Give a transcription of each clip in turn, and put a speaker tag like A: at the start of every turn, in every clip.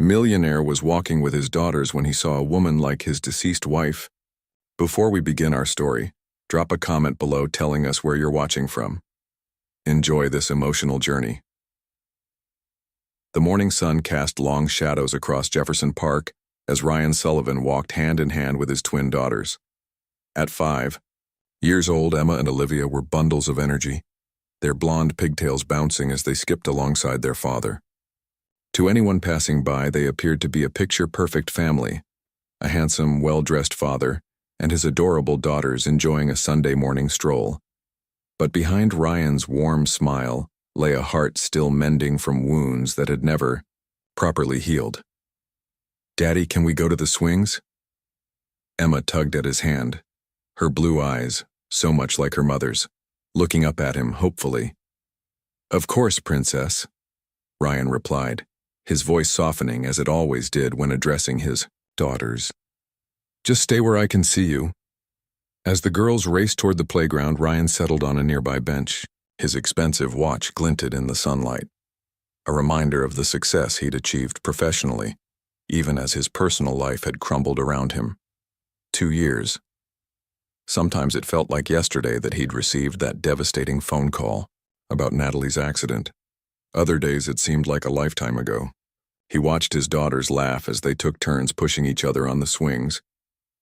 A: Milionairw was walking with his daughters when he saw a woman like his deceased wife. Before we begin our story, drop a comment below telling us where you're watching from. Enjoy this emotional journey. The morning sun cast long shadows across Jefferson Park as Ryan Sullivan walked hand in hand with his twin daughters. At 5 years old, Emma and Olivia were bundles of energy, their blonde pigtails bouncing as they skipped alongside their father. To anyone passing by, they appeared to be a picture-perfect family, a handsome, well-dressed father, and his adorable daughters enjoying a Sunday morning stroll. But behind Ryan's warm smile lay a heart still mending from wounds that had never properly healed. "Daddy, can we go to the swings?" Emma tugged at his hand, her blue eyes, so much like her mother's, looking up at him hopefully. "Of course, Princess," Ryan replied, his voice softening as it always did when addressing his daughters. "Just stay where I can see you." As the girls raced toward the playground, Ryan settled on a nearby bench. His expensive watch glinted in the sunlight, a reminder of the success he'd achieved professionally, even as his personal life had crumbled around him. 2 years. Sometimes it felt like yesterday that he'd received that devastating phone call about Natalie's accident. Other days it seemed like a lifetime ago. He watched his daughters laugh as they took turns pushing each other on the swings,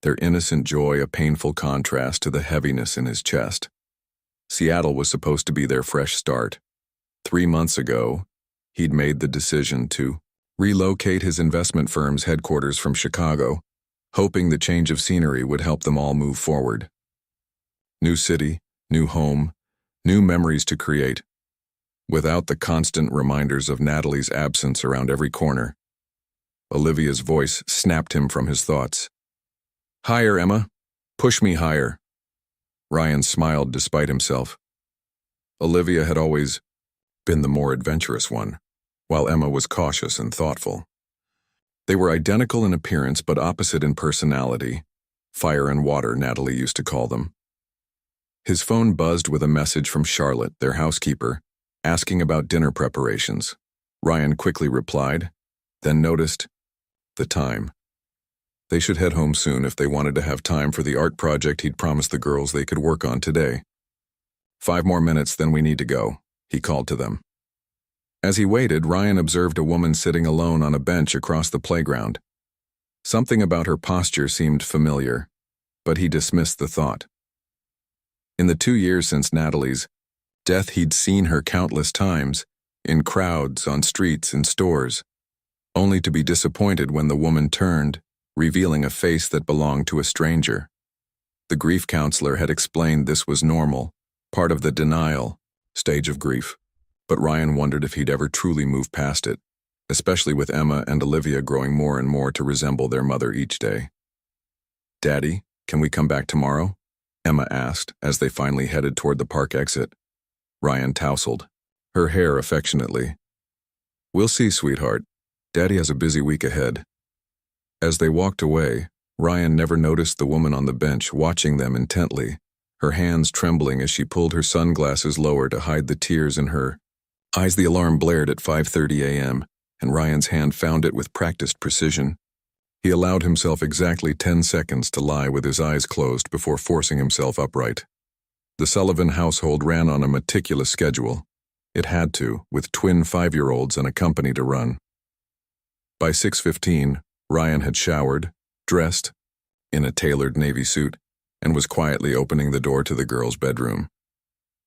A: their innocent joy a painful contrast to the heaviness in his chest. Seattle was supposed to be their fresh start. 3 months ago, he'd made the decision to relocate his investment firm's headquarters from Chicago, hoping the change of scenery would help them all move forward. New city, new home, new memories to create. Without the constant reminders of Natalie's absence around every corner. Olivia's voice snapped him from his thoughts. "Higher, Emma. Push me higher." Ryan smiled despite himself. Olivia had always been the more adventurous one, while Emma was cautious and thoughtful. They were identical in appearance but opposite in personality. Fire and water, Natalie used to call them. His phone buzzed with a message from Charlotte, their housekeeper, asking about dinner preparations. Ryan quickly replied, then noticed the time. They should head home soon if they wanted to have time for the art project he'd promised the girls they could work on today. 5 more minutes, then we need to go, he called to them. As he waited, Ryan observed a woman sitting alone on a bench across the playground. Something about her posture seemed familiar, but he dismissed the thought. In the 2 years since Natalie's death, he'd seen her countless times, in crowds, on streets, in stores, only to be disappointed when the woman turned, revealing a face that belonged to a stranger. The grief counselor had explained this was normal, part of the denial stage of grief, but Ryan wondered if he'd ever truly move past it, especially with Emma and Olivia growing more and more to resemble their mother each day. "Daddy, can we come back tomorrow?" Emma asked as they finally headed toward the park exit. Ryan tousled, her hair affectionately. "We'll see, sweetheart. Daddy has a busy week ahead." As they walked away, Ryan never noticed the woman on the bench watching them intently, her hands trembling as she pulled her sunglasses lower to hide the tears in her eyes. The alarm blared at 5:30 a.m., and Ryan's hand found it with practiced precision. He allowed himself exactly 10 seconds to lie with his eyes closed before forcing himself upright. The Sullivan household ran on a meticulous schedule. It had to, with twin 5-year-olds and a company to run. By 6:15, Ryan had showered, dressed, in a tailored navy suit, and was quietly opening the door to the girls' bedroom.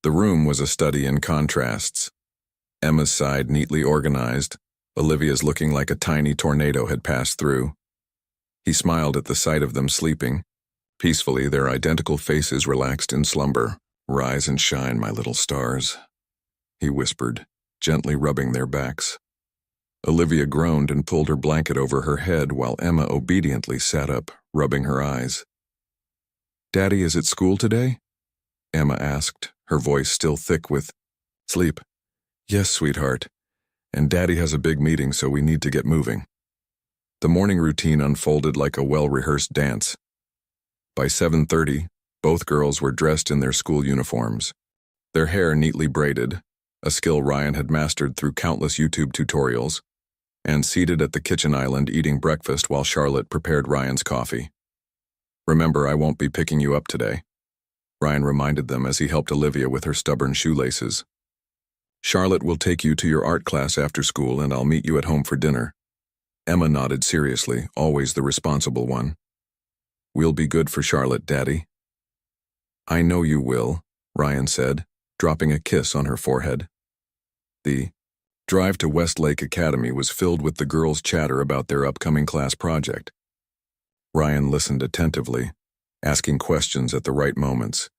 A: The room was a study in contrasts. Emma's side neatly organized, Olivia's looking like a tiny tornado had passed through. He smiled at the sight of them sleeping. Peacefully, their identical faces relaxed in slumber. "Rise and shine, my little stars," he whispered, gently rubbing their backs. Olivia groaned and pulled her blanket over her head while Emma obediently sat up, rubbing her eyes. "Daddy is at school today?" Emma asked, her voice still thick with sleep. "Yes, sweetheart. And Daddy has a big meeting, so we need to get moving." The morning routine unfolded like a well-rehearsed dance. By 7:30, both girls were dressed in their school uniforms, their hair neatly braided, a skill Ryan had mastered through countless YouTube tutorials. and seated at the kitchen island eating breakfast while Charlotte prepared Ryan's coffee. "Remember, I won't be picking you up today," Ryan reminded them as he helped Olivia with her stubborn shoelaces. "Charlotte will take you to your art class after school and I'll meet you at home for dinner." Emma nodded seriously, always the responsible one. "We'll be good for Charlotte, Daddy." "I know you will," Ryan said, dropping a kiss on her forehead. The drive to Westlake Academy was filled with the girls' chatter about their upcoming class project. Ryan listened attentively, asking questions at the right moments,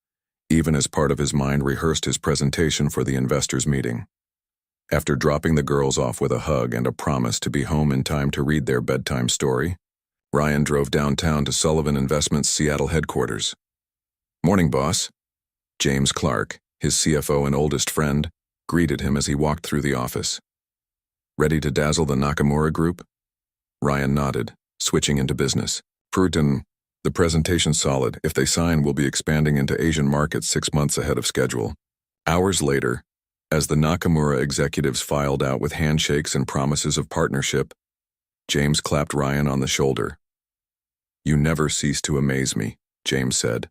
A: even as part of his mind rehearsed his presentation for the investors' meeting. After dropping the girls off with a hug and a promise to be home in time to read their bedtime story, Ryan drove downtown to Sullivan Investments' Seattle headquarters. "Morning, boss." James Clark, his CFO and oldest friend, greeted him as he walked through the office. "Ready to dazzle the Nakamura Group?" Ryan nodded, switching into business. "Fruitin, the presentation's solid. If they sign, we'll be expanding into Asian markets 6 months ahead of schedule." Hours later, as the Nakamura executives filed out with handshakes and promises of partnership, James clapped Ryan on the shoulder. "You never cease to amaze me," James said,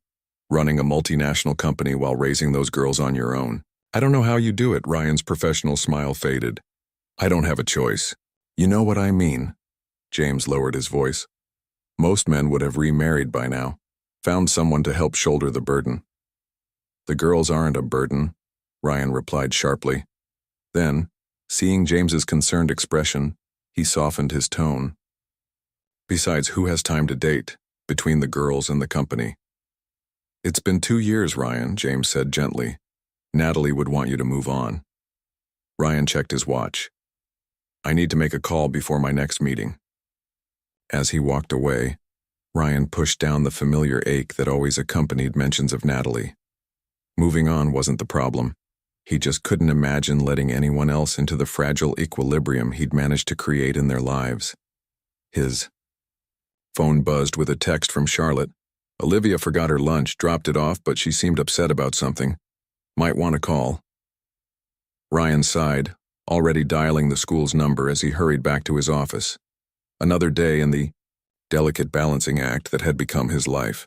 A: "running a multinational company while raising those girls on your own." "I don't know how you do it," Ryan's professional smile faded. "I don't have a choice." "You know what I mean." James lowered his voice. "Most men would have remarried by now, found someone to help shoulder the burden." "The girls aren't a burden," Ryan replied sharply. Then, seeing James's concerned expression, he softened his tone. "Besides, who has time to date, between the girls and the company?" "It's been 2 years, Ryan," James said gently. "Natalie would want you to move on." Ryan checked his watch. "I need to make a call before my next meeting." As he walked away, Ryan pushed down the familiar ache that always accompanied mentions of Natalie. Moving on wasn't the problem. He just couldn't imagine letting anyone else into the fragile equilibrium he'd managed to create in their lives. His phone buzzed with a text from Charlotte. Olivia forgot her lunch, dropped it off, but she seemed upset about something. Might want to call. Ryan sighed, already dialing the school's number as he hurried back to his office. Another day in the delicate balancing act that had become his life.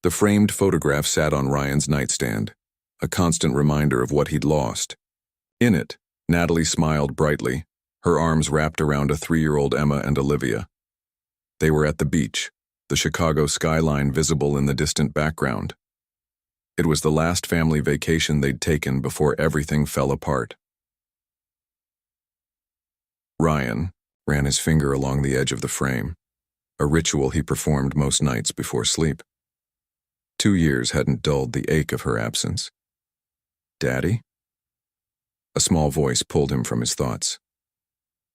A: The framed photograph sat on Ryan's nightstand, a constant reminder of what he'd lost. In it, Natalie smiled brightly, her arms wrapped around a 3-year-old Emma and Olivia. They were at the beach, the Chicago skyline visible in the distant background. It was the last family vacation they'd taken before everything fell apart. Ryan ran his finger along the edge of the frame, a ritual he performed most nights before sleep. 2 years hadn't dulled the ache of her absence. "Daddy?" A small voice pulled him from his thoughts.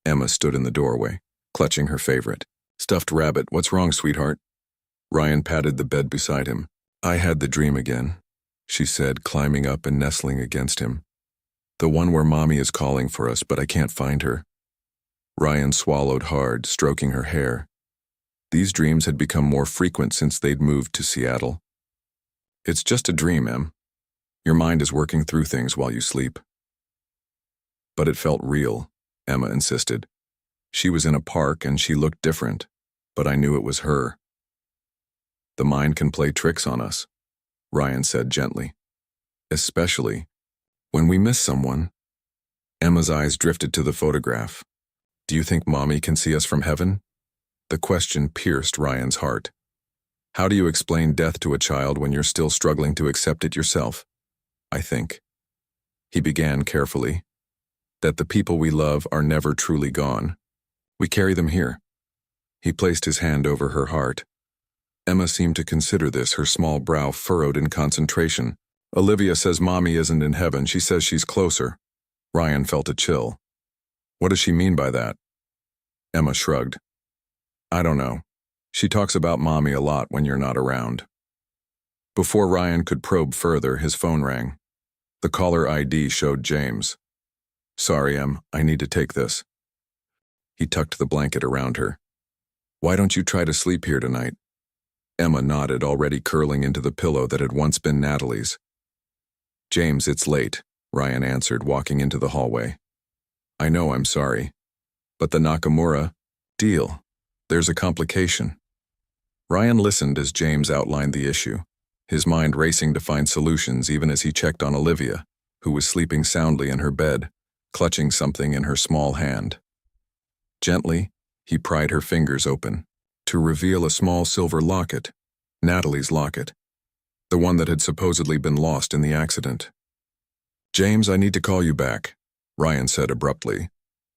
A: Emma stood in the doorway, clutching her favorite. "Stuffed rabbit, what's wrong, sweetheart?" Ryan patted the bed beside him. "I had the dream again," she said, climbing up and nestling against him. "The one where Mommy is calling for us, but I can't find her." Ryan swallowed hard, stroking her hair. These dreams had become more frequent since they'd moved to Seattle. "It's just a dream, Em. Your mind is working through things while you sleep." "But it felt real," Emma insisted. "She was in a park and she looked different, but I knew it was her." "The mind can play tricks on us," Ryan said gently. "Especially when we miss someone." Emma's eyes drifted to the photograph. "Do you think Mommy can see us from heaven?" The question pierced Ryan's heart. "How do you explain death to a child when you're still struggling to accept it yourself?" "I think," he began carefully, "that the people we love are never truly gone. We carry them here." He placed his hand over her heart. Emma seemed to consider this, her small brow furrowed in concentration. "Olivia says Mommy isn't in heaven. She says she's closer." Ryan felt a chill. "What does she mean by that?" Emma shrugged. "I don't know. She talks about Mommy a lot when you're not around." Before Ryan could probe further, his phone rang. The caller ID showed James. "Sorry, Em, I need to take this." He tucked the blanket around her. "Why don't you try to sleep here tonight?" Emma nodded, already curling into the pillow that had once been Natalie's. "James, it's late," Ryan answered, walking into the hallway. "I know, I'm sorry. But the Nakamura deal. There's a complication. Ryan listened as James outlined the issue, his mind racing to find solutions even as he checked on Olivia, who was sleeping soundly in her bed, clutching something in her small hand. Gently, he pried her fingers open, to reveal a small silver locket, Natalie's locket, the one that had supposedly been lost in the accident. "James, I need to call you back," Ryan said abruptly,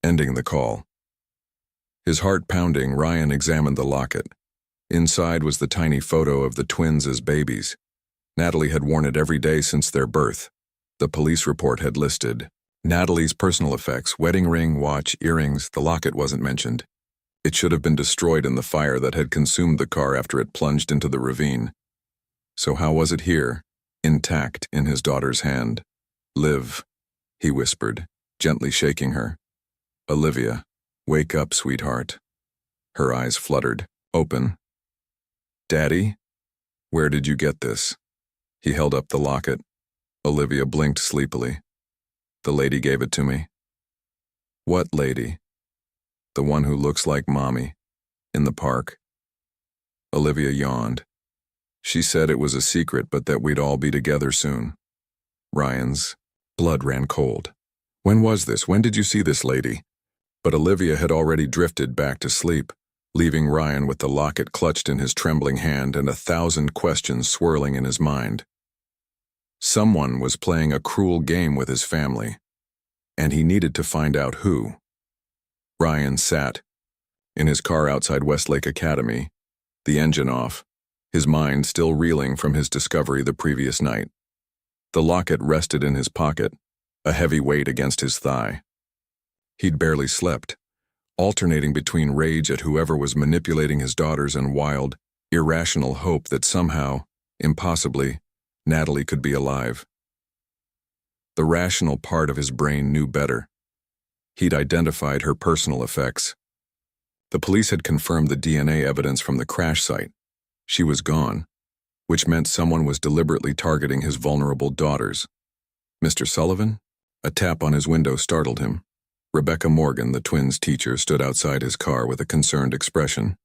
A: ending the call. His heart pounding, Ryan examined the locket. Inside was the tiny photo of the twins as babies. Natalie had worn it every day since their birth. The police report had listed Natalie's personal effects: wedding ring, watch, earrings. The locket wasn't mentioned. It should have been destroyed in the fire that had consumed the car after it plunged into the ravine. So how was it here, intact in his daughter's hand? "Liv," he whispered, gently shaking her. "Olivia, wake up, sweetheart." Her eyes fluttered, open. "Daddy? Where did you get this?" He held up the locket. Olivia blinked sleepily. "The lady gave it to me." "What lady?" "The one who looks like Mommy, in the park." Olivia yawned. "She said it was a secret, but that we'd all be together soon." Ryan's blood ran cold. "When was this? When did you see this lady?" But Olivia had already drifted back to sleep, leaving Ryan with the locket clutched in his trembling hand and 1,000 questions swirling in his mind. Someone was playing a cruel game with his family, and he needed to find out who. Ryan sat in his car outside Westlake Academy, the engine off, his mind still reeling from his discovery the previous night. The locket rested in his pocket, a heavy weight against his thigh. He'd barely slept, alternating between rage at whoever was manipulating his daughters and wild, irrational hope that somehow, impossibly, Natalie could be alive. The rational part of his brain knew better. He'd identified her personal effects. The police had confirmed the DNA evidence from the crash site. She was gone, which meant someone was deliberately targeting his vulnerable daughters. "Mr. Sullivan?" A tap on his window startled him. Rebecca Morgan, the twins' teacher, stood outside his car with a concerned expression.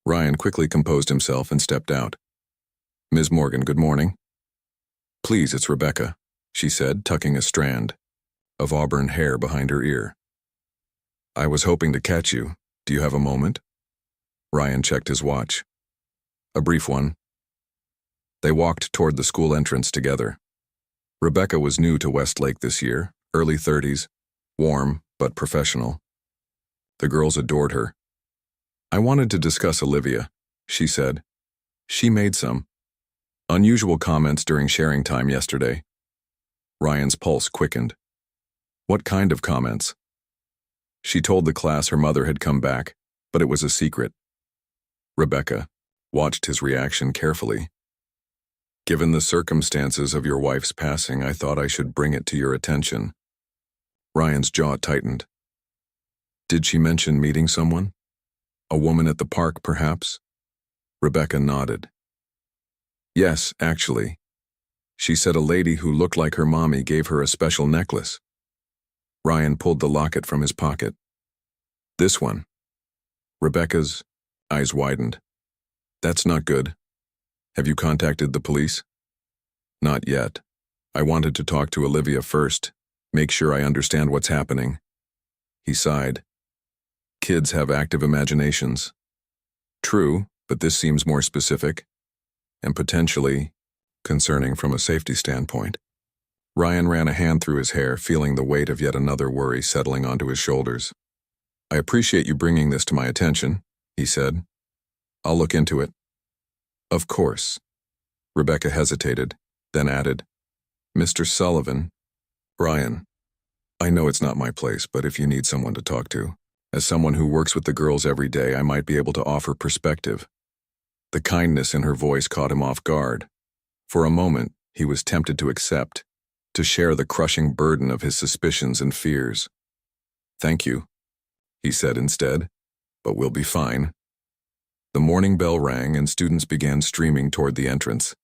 A: Ryan quickly composed himself and stepped out. "Ms. Morgan, good morning." "Please, it's Rebecca," she said, tucking a strand of auburn hair behind her ear. "I was hoping to catch you. Do you have a moment?" Ryan checked his watch. "A brief one." They walked toward the school entrance together. Rebecca was new to Westlake this year, early 30s, warm but professional. The girls adored her. "I wanted to discuss Olivia," she said. "She made some unusual comments during sharing time yesterday." Ryan's pulse quickened. "What kind of comments?" "She told the class her mother had come back, but it was a secret." Rebecca watched his reaction carefully. "Given the circumstances of your wife's passing, I thought I should bring it to your attention." Ryan's jaw tightened. "Did she mention meeting someone? A woman at the park, perhaps?" Rebecca nodded. "Yes, actually. She said a lady who looked like her mommy gave her a special necklace." Ryan pulled the locket from his pocket. "This one." Rebecca's eyes widened. "That's not good. Have you contacted the police?" "Not yet. I wanted to talk to Olivia first, make sure I understand what's happening." He sighed. "Kids have active imaginations." "True, but this seems more specific, and potentially concerning from a safety standpoint." Ryan ran a hand through his hair, feeling the weight of yet another worry settling onto his shoulders. "I appreciate you bringing this to my attention," he said. "I'll look into it." "Of course." Rebecca hesitated, then added, "Mr. Sullivan." "Ryan, I know it's not my place, but if you need someone to talk to, as someone who works with the girls every day, I might be able to offer perspective." The kindness in her voice caught him off guard. For a moment, he was tempted to accept, to share the crushing burden of his suspicions and fears. "Thank you," he said instead, "but we'll be fine." The morning bell rang and students began streaming toward the entrance.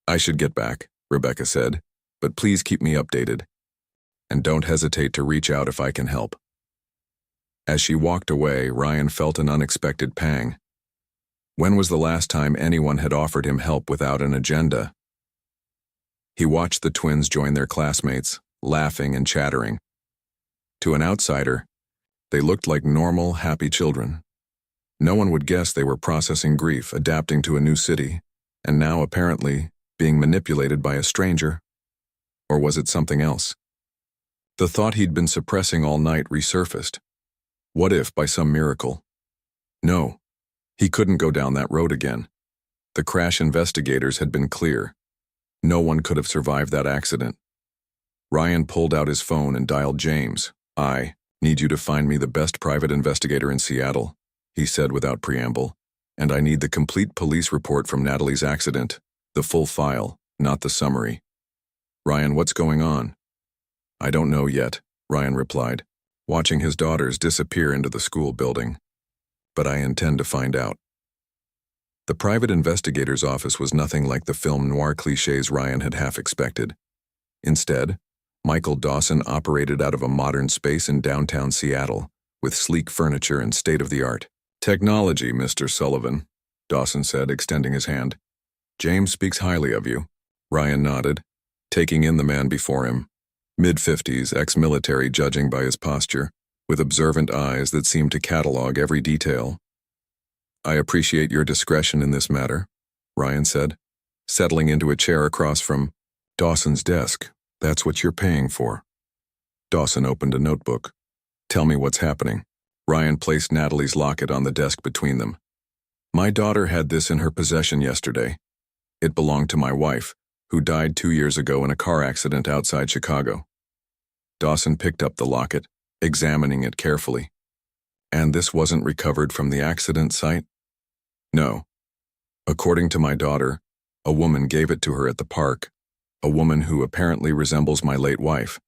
A: "I should get back," Rebecca said, "but please keep me updated. And don't hesitate to reach out if I can help." As she walked away, Ryan felt an unexpected pang. When was the last time anyone had offered him help without an agenda? He watched the twins join their classmates, laughing and chattering. To an outsider, they looked like normal, happy children. No one would guess they were processing grief, adapting to a new city, and now apparently being manipulated by a stranger. Or was it something else? The thought he'd been suppressing all night resurfaced. What if, by some miracle? No, he couldn't go down that road again. The crash investigators had been clear. No one could have survived that accident. Ryan pulled out his phone and dialed James. "I need you to find me the best private investigator in Seattle," he said without preamble. "And I need the complete police report from Natalie's accident, the full file, not the summary." "Ryan, what's going on?" "I don't know yet," Ryan replied, watching his daughters disappear into the school building. "But I intend to find out." The private investigator's office was nothing like the film noir cliches Ryan had half expected. Instead, Michael Dawson operated out of a modern space in downtown Seattle, with sleek furniture and state-of-the-art technology, Mr. Sullivan, Dawson said, extending his hand. "James speaks highly of you." Ryan nodded, taking in the man before him. Mid-50s, ex-military judging by his posture, with observant eyes that seemed to catalog every detail. "I appreciate your discretion in this matter," Ryan said, settling into a chair across from Dawson's desk. "That's what you're paying for." Dawson opened a notebook. "Tell me what's happening." Ryan placed Natalie's locket on the desk between them. "My daughter had this in her possession yesterday. It belonged to my wife, who died 2 years ago in a car accident outside Chicago." Dawson picked up the locket, examining it carefully. "And this wasn't recovered from the accident site?" "No. According to my daughter, a woman gave it to her at the park, a woman who apparently resembles my late wife."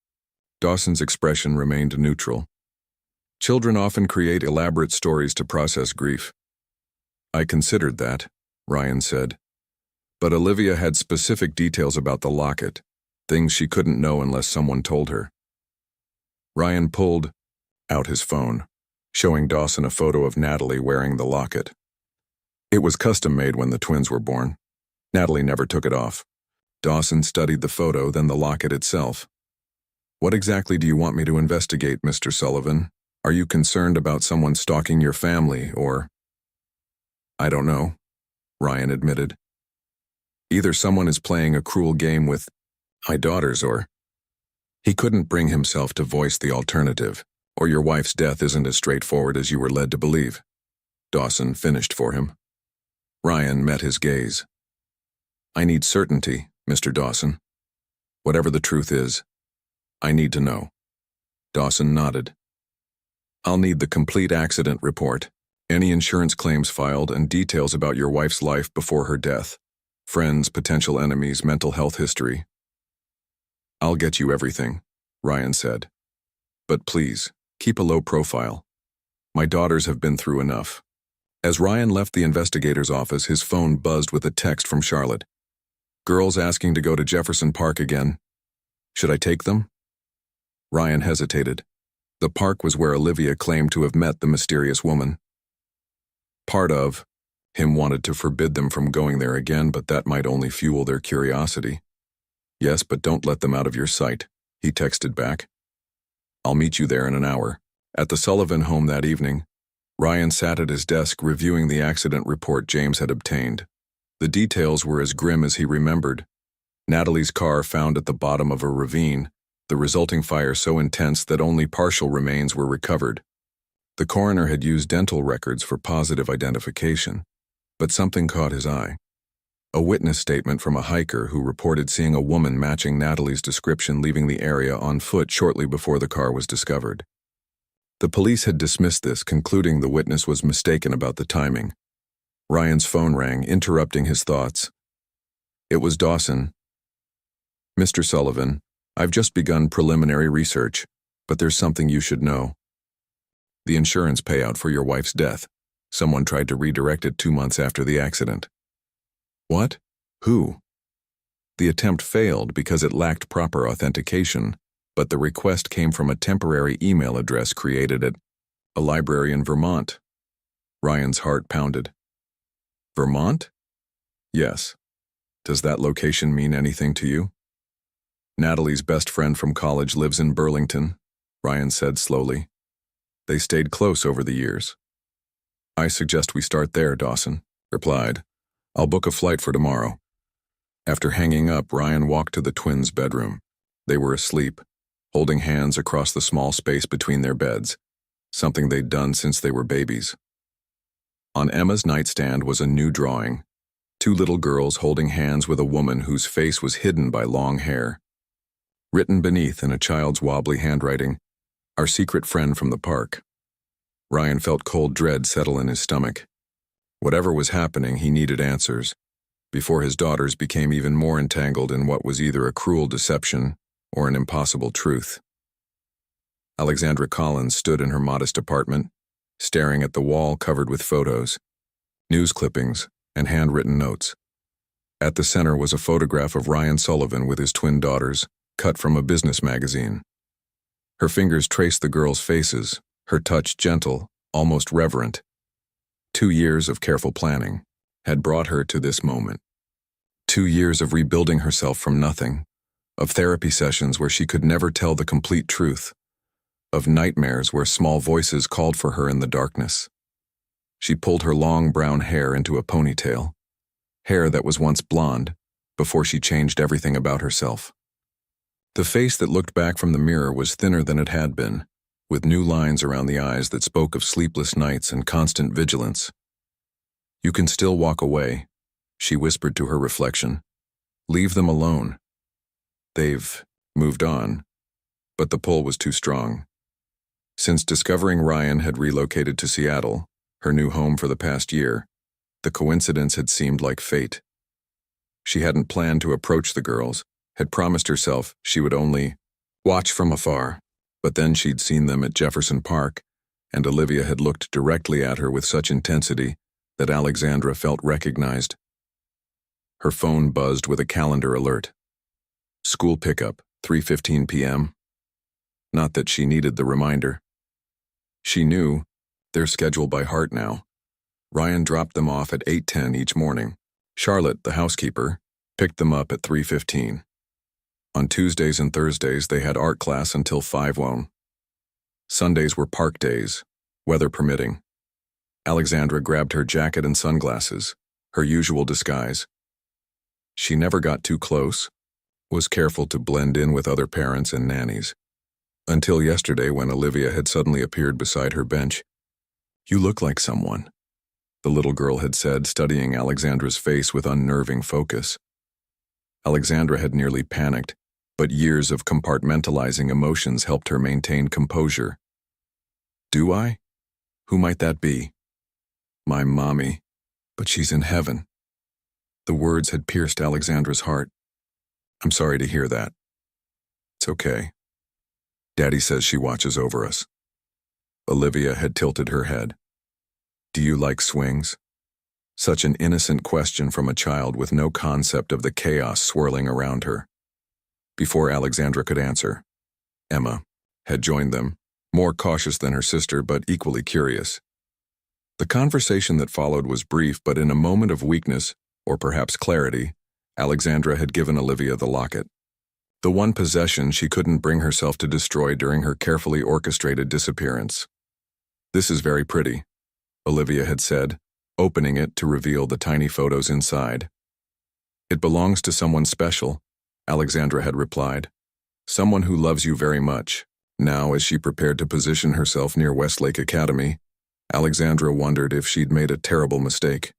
A: Dawson's expression remained neutral. "Children often create elaborate stories to process grief." "I considered that," Ryan said. "But Olivia had specific details about the locket, things she couldn't know unless someone told her." Ryan pulled out his phone, showing Dawson a photo of Natalie wearing the locket. It was custom-made when the twins were born. Natalie never took it off. Dawson studied the photo, then the locket itself. "What exactly do you want me to investigate, Mr. Sullivan? Are you concerned about someone stalking your family, or—" "I don't know," Ryan admitted. "Either someone is playing a cruel game with my daughters, or—" He couldn't bring himself to voice the alternative, "or your wife's death isn't as straightforward as you were led to believe." Dawson finished for him. Ryan met his gaze. "I need certainty, Mr. Dawson. Whatever the truth is, I need to know." Dawson nodded. "I'll need the complete accident report, any insurance claims filed, and details about your wife's life before her death. Friends, potential enemies, mental health history." "I'll get you everything," Ryan said. "But please, keep a low profile. My daughters have been through enough." As Ryan left the investigator's office, his phone buzzed with a text from Charlotte. "Girls asking to go to Jefferson Park again. Should I take them?" Ryan hesitated. The park was where Olivia claimed to have met the mysterious woman. Part of him wanted to forbid them from going there again, but that might only fuel their curiosity. "Yes, but don't let them out of your sight," he texted back. "I'll meet you there in an hour." At the Sullivan home that evening, Ryan sat at his desk reviewing the accident report James had obtained. The details were as grim as he remembered. Natalie's car found at the bottom of a ravine, the resulting fire so intense that only partial remains were recovered. The coroner had used dental records for positive identification, but something caught his eye. A witness statement from a hiker who reported seeing a woman matching Natalie's description leaving the area on foot shortly before the car was discovered. The police had dismissed this, concluding the witness was mistaken about the timing. Ryan's phone rang, interrupting his thoughts. It was Dawson. "Mr. Sullivan, I've just begun preliminary research, but there's something you should know. The insurance payout for your wife's death. Someone tried to redirect it 2 months after the accident." "What? Who?" "The attempt failed because it lacked proper authentication, but the request came from a temporary email address created at A library in Vermont. Ryan's heart pounded. Vermont? Yes. Does that location mean anything to you? Natalie's best friend from college lives in Burlington, Ryan said slowly. They stayed close over the years. I suggest we start there, Dawson replied. I'll book a flight for tomorrow. After hanging up, Ryan walked to the twins' bedroom. They were asleep, holding hands across the small space between their beds, something they'd done since they were babies. On Emma's nightstand was a new drawing, two little girls holding hands with a woman whose face was hidden by long hair. Written beneath in a child's wobbly handwriting, our secret friend from the park. Ryan felt cold dread settle in his stomach. Whatever was happening, he needed answers, before his daughters became even more entangled in what was either a cruel deception or an impossible truth. Alexandra Collins stood in her modest apartment, staring at the wall covered with photos, news clippings, and handwritten notes. At the center was a photograph of Ryan Sullivan with his twin daughters, cut from a business magazine. Her fingers traced the girls' faces, her touch gentle, almost reverent. 2 years of careful planning had brought her to this moment. 2 years of rebuilding herself from nothing, of therapy sessions where she could never tell the complete truth, of nightmares where small voices called for her in the darkness. She pulled her long brown hair into a ponytail, hair that was once blonde, before she changed everything about herself. The face that looked back from the mirror was thinner than it had been, with new lines around the eyes that spoke of sleepless nights and constant vigilance. You can still walk away, she whispered to her reflection. Leave them alone. They've moved on, but the pull was too strong. Since discovering Ryan had relocated to Seattle, her new home for the past year, the coincidence had seemed like fate. She hadn't planned to approach the girls, had promised herself she would only watch from afar, but then she'd seen them at Jefferson Park, and Olivia had looked directly at her with such intensity that Alexandra felt recognized. Her phone buzzed with a calendar alert. School pickup, 3:15 p.m. Not that she needed the reminder. She knew their schedule by heart now. Ryan dropped them off at 8:10 each morning. Charlotte, the housekeeper, picked them up at 3:15. On Tuesdays and Thursdays, they had art class until 5:00. Sundays were park days, weather permitting. Alexandra grabbed her jacket and sunglasses, her usual disguise. She never got too close, was careful to blend in with other parents and nannies. Until yesterday when Olivia had suddenly appeared beside her bench. You look like someone, the little girl had said, studying Alexandra's face with unnerving focus. Alexandra had nearly panicked, but years of compartmentalizing emotions helped her maintain composure. Do I? Who might that be? My mommy, but she's in heaven. The words had pierced Alexandra's heart. I'm sorry to hear that. It's okay. Daddy says she watches over us. Olivia had tilted her head. Do you like swings? Such an innocent question from a child with no concept of the chaos swirling around her. Before Alexandra could answer, Emma had joined them, more cautious than her sister but equally curious. The conversation that followed was brief, but in a moment of weakness, or perhaps clarity, Alexandra had given Olivia the locket. The one possession she couldn't bring herself to destroy during her carefully orchestrated disappearance. This is very pretty, Olivia had said, opening it to reveal the tiny photos inside. It belongs to someone special, Alexandra had replied. Someone who loves you very much. Now, as she prepared to position herself near Westlake Academy, Alexandra wondered if she'd made a terrible mistake.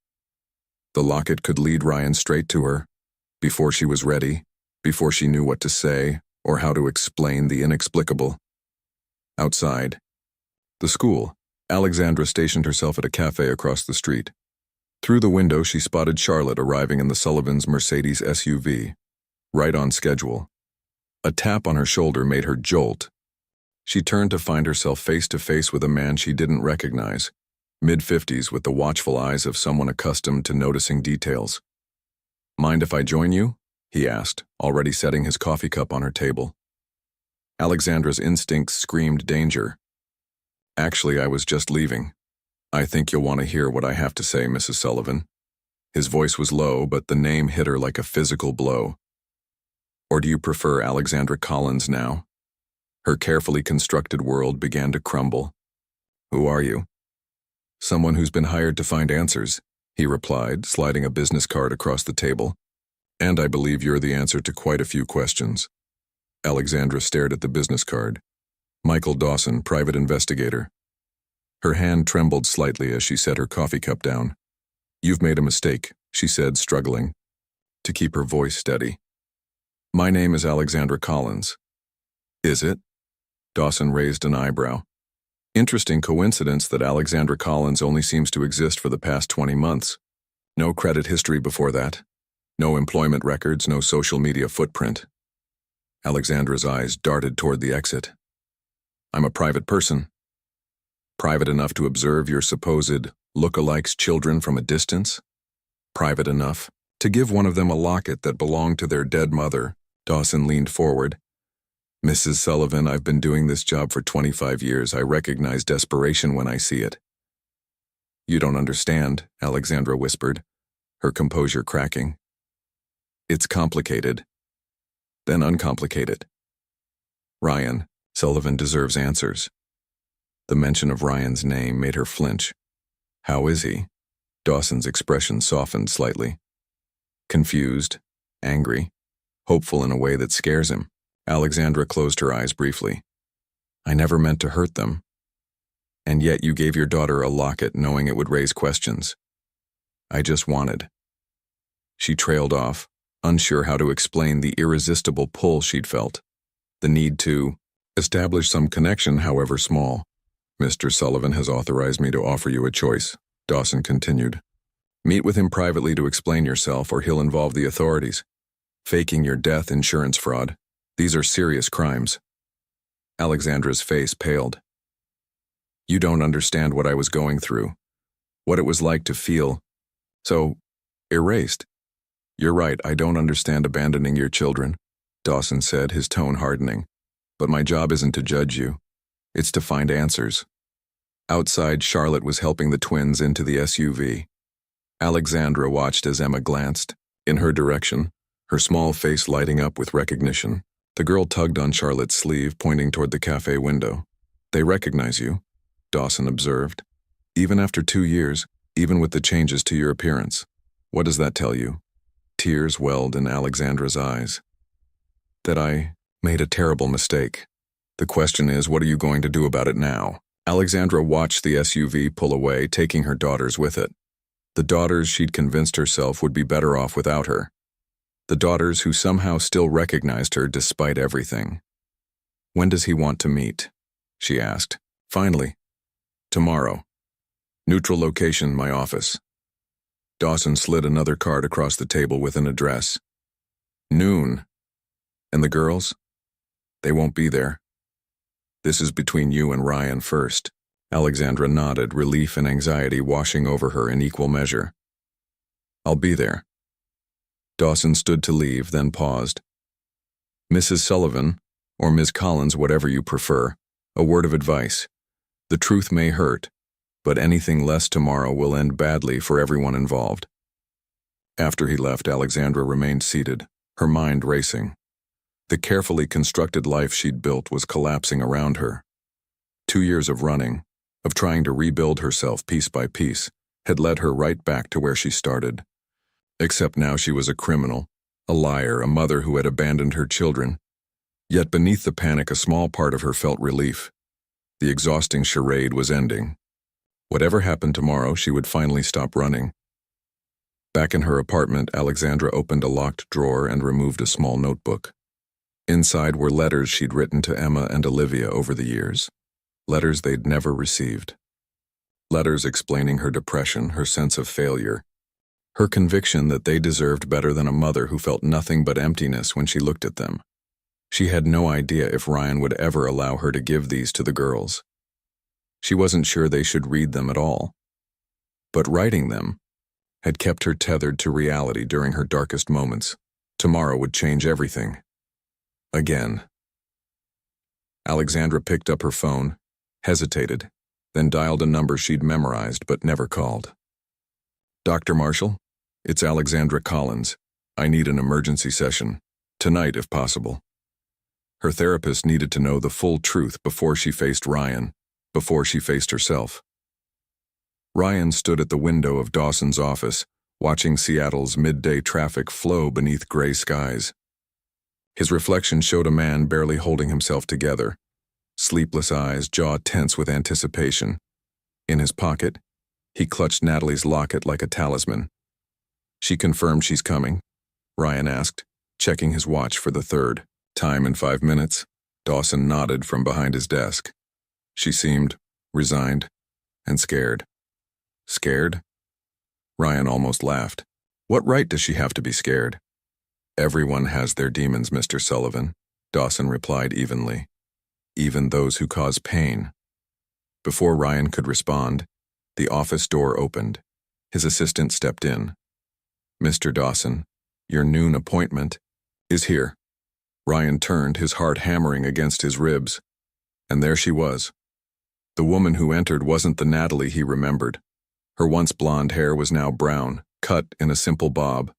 A: The locket could lead Ryan straight to her, before she was ready, before she knew what to say or how to explain the inexplicable. Outside the school, Alexandra stationed herself at a cafe across the street. Through the window, she spotted Charlotte arriving in the Sullivans' Mercedes SUV, right on schedule. A tap on her shoulder made her jolt. She turned to find herself face to face with a man she didn't recognize, mid-50s with the watchful eyes of someone accustomed to noticing details. Mind if I join you? He asked, already setting his coffee cup on her table. Alexandra's instincts screamed danger. Actually, I was just leaving. I think you'll want to hear what I have to say, Mrs. Sullivan. His voice was low, but the name hit her like a physical blow. Or do you prefer Alexandra Collins now? Her carefully constructed world began to crumble. Who are you? Someone who's been hired to find answers, he replied, sliding a business card across the table. And I believe you're the answer to quite a few questions. Alexandra stared at the business card. Michael Dawson, private investigator. Her hand trembled slightly as she set her coffee cup down. You've made a mistake, she said, struggling to keep her voice steady. My name is Alexandra Collins. Is it? Dawson raised an eyebrow. Interesting coincidence that Alexandra Collins only seems to exist for the past 20 months. No credit history before that. No employment records, no social media footprint. Alexandra's eyes darted toward the exit. I'm a private person. Private enough to observe your supposed look-alikes' children from a distance? Private enough to give one of them a locket that belonged to their dead mother. Dawson leaned forward. Mrs. Sullivan, I've been doing this job for 25 years. I recognize desperation when I see it. You don't understand, Alexandra whispered, her composure cracking. It's complicated. Then uncomplicate it. Ryan, Sullivan deserves answers. The mention of Ryan's name made her flinch. How is he? Dawson's expression softened slightly. Confused, angry, hopeful in a way that scares him. Alexandra closed her eyes briefly. I never meant to hurt them. And yet you gave your daughter a locket knowing it would raise questions. I just wanted. She trailed off, unsure how to explain the irresistible pull she'd felt. The need to establish some connection, however small. Mr. Sullivan has authorized me to offer you a choice, Dawson continued. Meet with him privately to explain yourself, or he'll involve the authorities. Faking your death, insurance fraud. These are serious crimes. Alexandra's face paled. You don't understand what I was going through. What it was like to feel so erased. You're right, I don't understand abandoning your children, Dawson said, his tone hardening. But my job isn't to judge you. It's to find answers. Outside, Charlotte was helping the twins into the SUV. Alexandra watched as Emma glanced in her direction, her small face lighting up with recognition. The girl tugged on Charlotte's sleeve, pointing toward the cafe window. They recognize you, Dawson observed. Even after 2 years, even with the changes to your appearance. What does that tell you? Tears welled in Alexandra's eyes. That I made a terrible mistake. The question is, what are you going to do about it now? Alexandra watched the SUV pull away, taking her daughters with it. The daughters she'd convinced herself would be better off without her. The daughters who somehow still recognized her despite everything. When does he want to meet? She asked. Finally. Tomorrow. Neutral location, my office. Dawson slid another card across the table with an address. Noon. And the girls? They won't be there. This is between you and Ryan first. Alexandra nodded, relief and anxiety washing over her in equal measure. I'll be there. Dawson stood to leave, then paused. Mrs. Sullivan, or Ms. Collins, whatever you prefer, a word of advice. The truth may hurt, but anything less tomorrow will end badly for everyone involved. After he left, Alexandra remained seated, her mind racing. The carefully constructed life she'd built was collapsing around her. 2 years of running, of trying to rebuild herself piece by piece, had led her right back to where she started. Except now she was a criminal, a liar, a mother who had abandoned her children. Yet beneath the panic, a small part of her felt relief. The exhausting charade was ending. Whatever happened tomorrow, she would finally stop running. Back in her apartment, Alexandra opened a locked drawer and removed a small notebook. Inside were letters she'd written to Emma and Olivia over the years. Letters they'd never received. Letters explaining her depression, her sense of failure, her conviction that they deserved better than a mother who felt nothing but emptiness when she looked at them. She had no idea if Ryan would ever allow her to give these to the girls. She wasn't sure they should read them at all. But writing them had kept her tethered to reality during her darkest moments. Tomorrow would change everything. Again. Alexandra picked up her phone, hesitated, then dialed a number she'd memorized but never called. "Dr. Marshall? It's Alexandra Collins. I need an emergency session. Tonight, if possible." Her therapist needed to know the full truth before she faced Ryan, before she faced herself. Ryan stood at the window of Dawson's office, watching Seattle's midday traffic flow beneath gray skies. His reflection showed a man barely holding himself together, sleepless eyes, jaw tense with anticipation. In his pocket, he clutched Natalie's locket like a talisman. "She confirmed she's coming?" Ryan asked, checking his watch for the third time in 5 minutes. Dawson nodded from behind his desk. She seemed resigned and scared. Scared? Ryan almost laughed. "What right does she have to be scared?" "Everyone has their demons, Mr. Sullivan," Dawson replied evenly. "Even those who cause pain." Before Ryan could respond, the office door opened. His assistant stepped in. "Mr. Dawson, your noon appointment is here." Ryan turned, his heart hammering against his ribs. And there she was. The woman who entered wasn't the Natalie he remembered. Her once blonde hair was now brown, cut in a simple bob.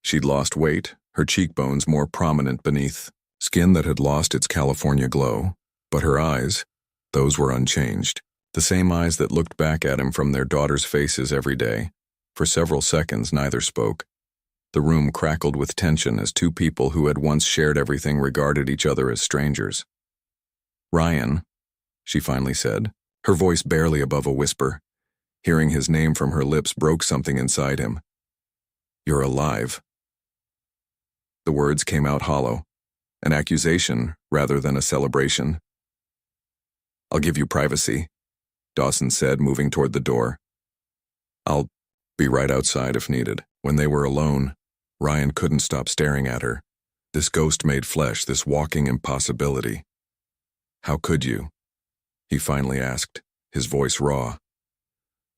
A: She'd lost weight, her cheekbones more prominent beneath skin that had lost its California glow. But her eyes, those were unchanged. The same eyes that looked back at him from their daughters' faces every day. For several seconds, neither spoke. The room crackled with tension as two people who had once shared everything regarded each other as strangers. "Ryan," she finally said, her voice barely above a whisper. Hearing his name from her lips broke something inside him. "You're alive." The words came out hollow, an accusation rather than a celebration. "I'll give you privacy," Dawson said, moving toward the door. "I'll be right outside if needed." When they were alone, Ryan couldn't stop staring at her. This ghost-made flesh, this walking impossibility. "How could you?" he finally asked, his voice raw.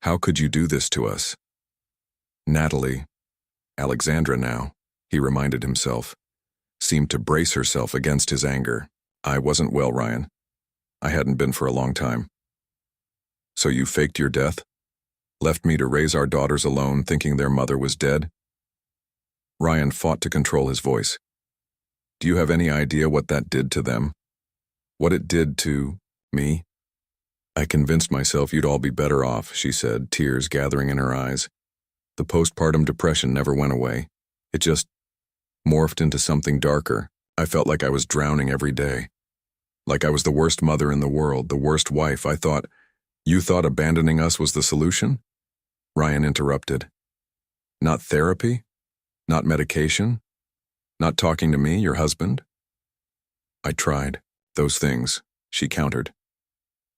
A: "How could you do this to us?" Natalie, Alexandra now, he reminded himself, seemed to brace herself against his anger. "I wasn't well, Ryan. I hadn't been for a long time." "So you faked your death? Left me to raise our daughters alone, thinking their mother was dead?" Ryan fought to control his voice. "Do you have any idea what that did to them? What it did to me?" "I convinced myself you'd all be better off," she said, tears gathering in her eyes. "The postpartum depression never went away. It just morphed into something darker. I felt like I was drowning every day. Like I was the worst mother in the world, the worst wife. You thought abandoning us was the solution?" Ryan interrupted. "Not therapy? Not medication? Not talking to me, your husband?" "I tried those things," she countered.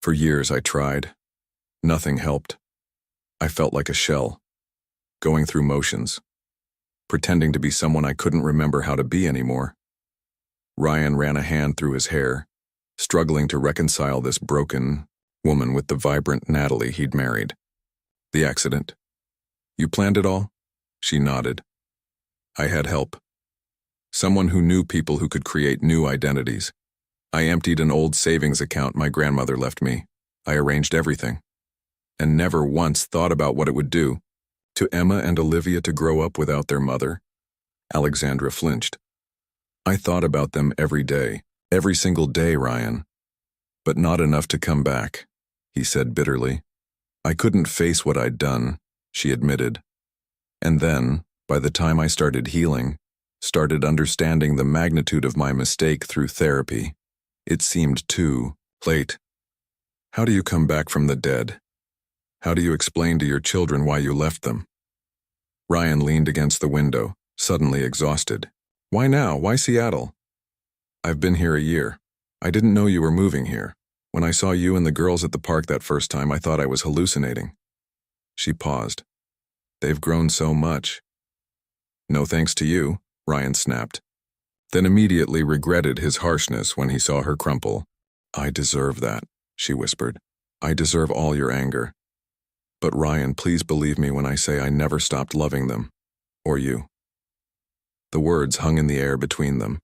A: "For years I tried. Nothing helped. I felt like a shell, going through motions, pretending to be someone I couldn't remember how to be anymore." Ryan ran a hand through his hair, struggling to reconcile this broken woman with the vibrant Natalie he'd married. "The accident. You planned it all?" She nodded. "I had help. Someone who knew people who could create new identities. I emptied an old savings account my grandmother left me. I arranged everything. And never once thought about what it would do to Emma and Olivia to grow up without their mother." Alexandra flinched. "I thought about them every day. Every single day, Ryan. But not enough to come back," he said bitterly. "I couldn't face what I'd done," she admitted. "And then, by the time I started healing, started understanding the magnitude of my mistake through therapy, it seemed too late. How do you come back from the dead? How do you explain to your children why you left them?" Ryan leaned against the window, suddenly exhausted. "Why now? Why Seattle?" "I've been here a year. I didn't know you were moving here. When I saw you and the girls at the park that first time, I thought I was hallucinating." She paused. "They've grown so much." "No thanks to you," Ryan snapped, then immediately regretted his harshness when he saw her crumple. "I deserve that," she whispered. "I deserve all your anger. But Ryan, please believe me when I say I never stopped loving them. Or you." The words hung in the air between them,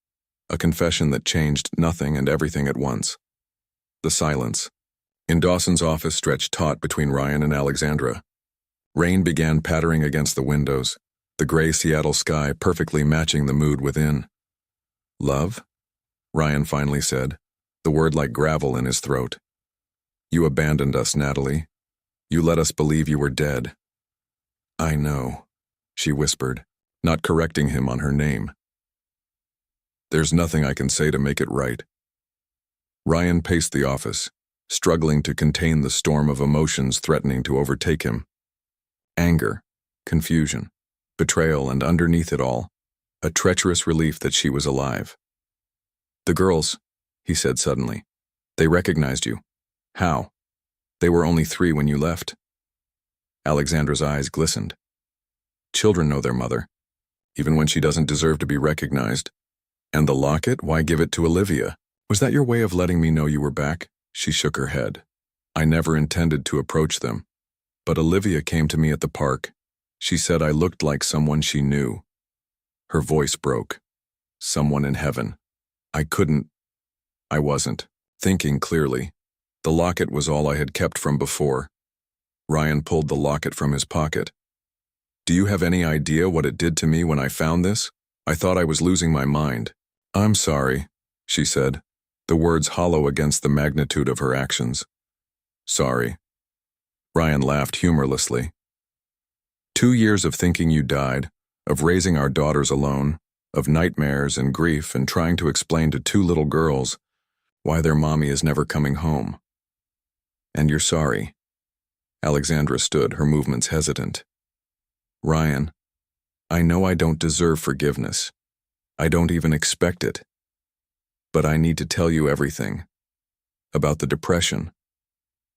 A: a confession that changed nothing and everything at once. The silence, In Dawson's office stretched taut between Ryan and Alexandra. Rain began pattering against the windows, the gray Seattle sky perfectly matching the mood within. "Love?" Ryan finally said, the word like gravel in his throat. "You abandoned us, Natalie. You let us believe you were dead." "I know," she whispered, not correcting him on her name. "There's nothing I can say to make it right." Ryan paced the office, struggling to contain the storm of emotions threatening to overtake him. Anger, confusion, betrayal, and underneath it all, a treacherous relief that she was alive. "The girls," he said suddenly. "They recognized you. How? They were only 3 when you left." Alexandra's eyes glistened. "Children know their mother, even when she doesn't deserve to be recognized. And the locket, why give it to Olivia? Was that your way of letting me know you were back?" She shook her head. "I never intended to approach them. But Olivia came to me at the park. She said I looked like someone she knew." Her voice broke. "Someone in heaven. I couldn't. I wasn't thinking clearly. The locket was all I had kept from before." Ryan pulled the locket from his pocket. "Do you have any idea what it did to me when I found this? I thought I was losing my mind." "I'm sorry," she said, the words hollow against the magnitude of her actions. "Sorry." Ryan laughed humorlessly. 2 years of thinking you died, of raising our daughters alone, of nightmares and grief and trying to explain to 2 little girls why their mommy is never coming home. And you're sorry." Alexandra stood, her movements hesitant. "Ryan, I know I don't deserve forgiveness. I don't even expect it. But I need to tell you everything. About the depression.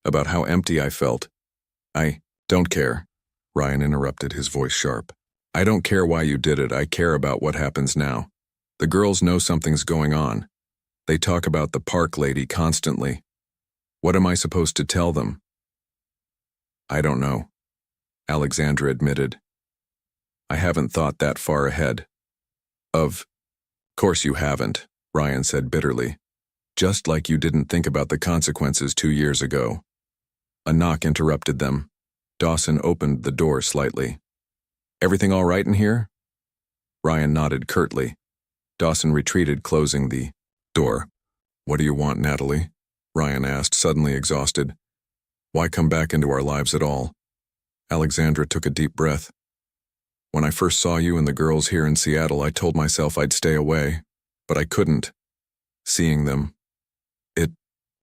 A: About how empty I felt. I don't care," Ryan interrupted, his voice sharp. "I don't care why you did it. I care about what happens now. The girls know something's going on. They talk about the park lady constantly. What am I supposed to tell them?" "I don't know," Alexandra admitted. "I haven't thought that far ahead." Of course you haven't," Ryan said bitterly. "Just like you didn't think about the consequences 2 years ago." A knock interrupted them. Dawson opened the door slightly. "Everything all right in here?" Ryan nodded curtly. Dawson retreated, closing the door. "What do you want, Natalie?" Ryan asked, suddenly exhausted. "Why come back into our lives at all?" Alexandra took a deep breath. "When I first saw you and the girls here in Seattle, I told myself I'd stay away, but I couldn't. Seeing them, it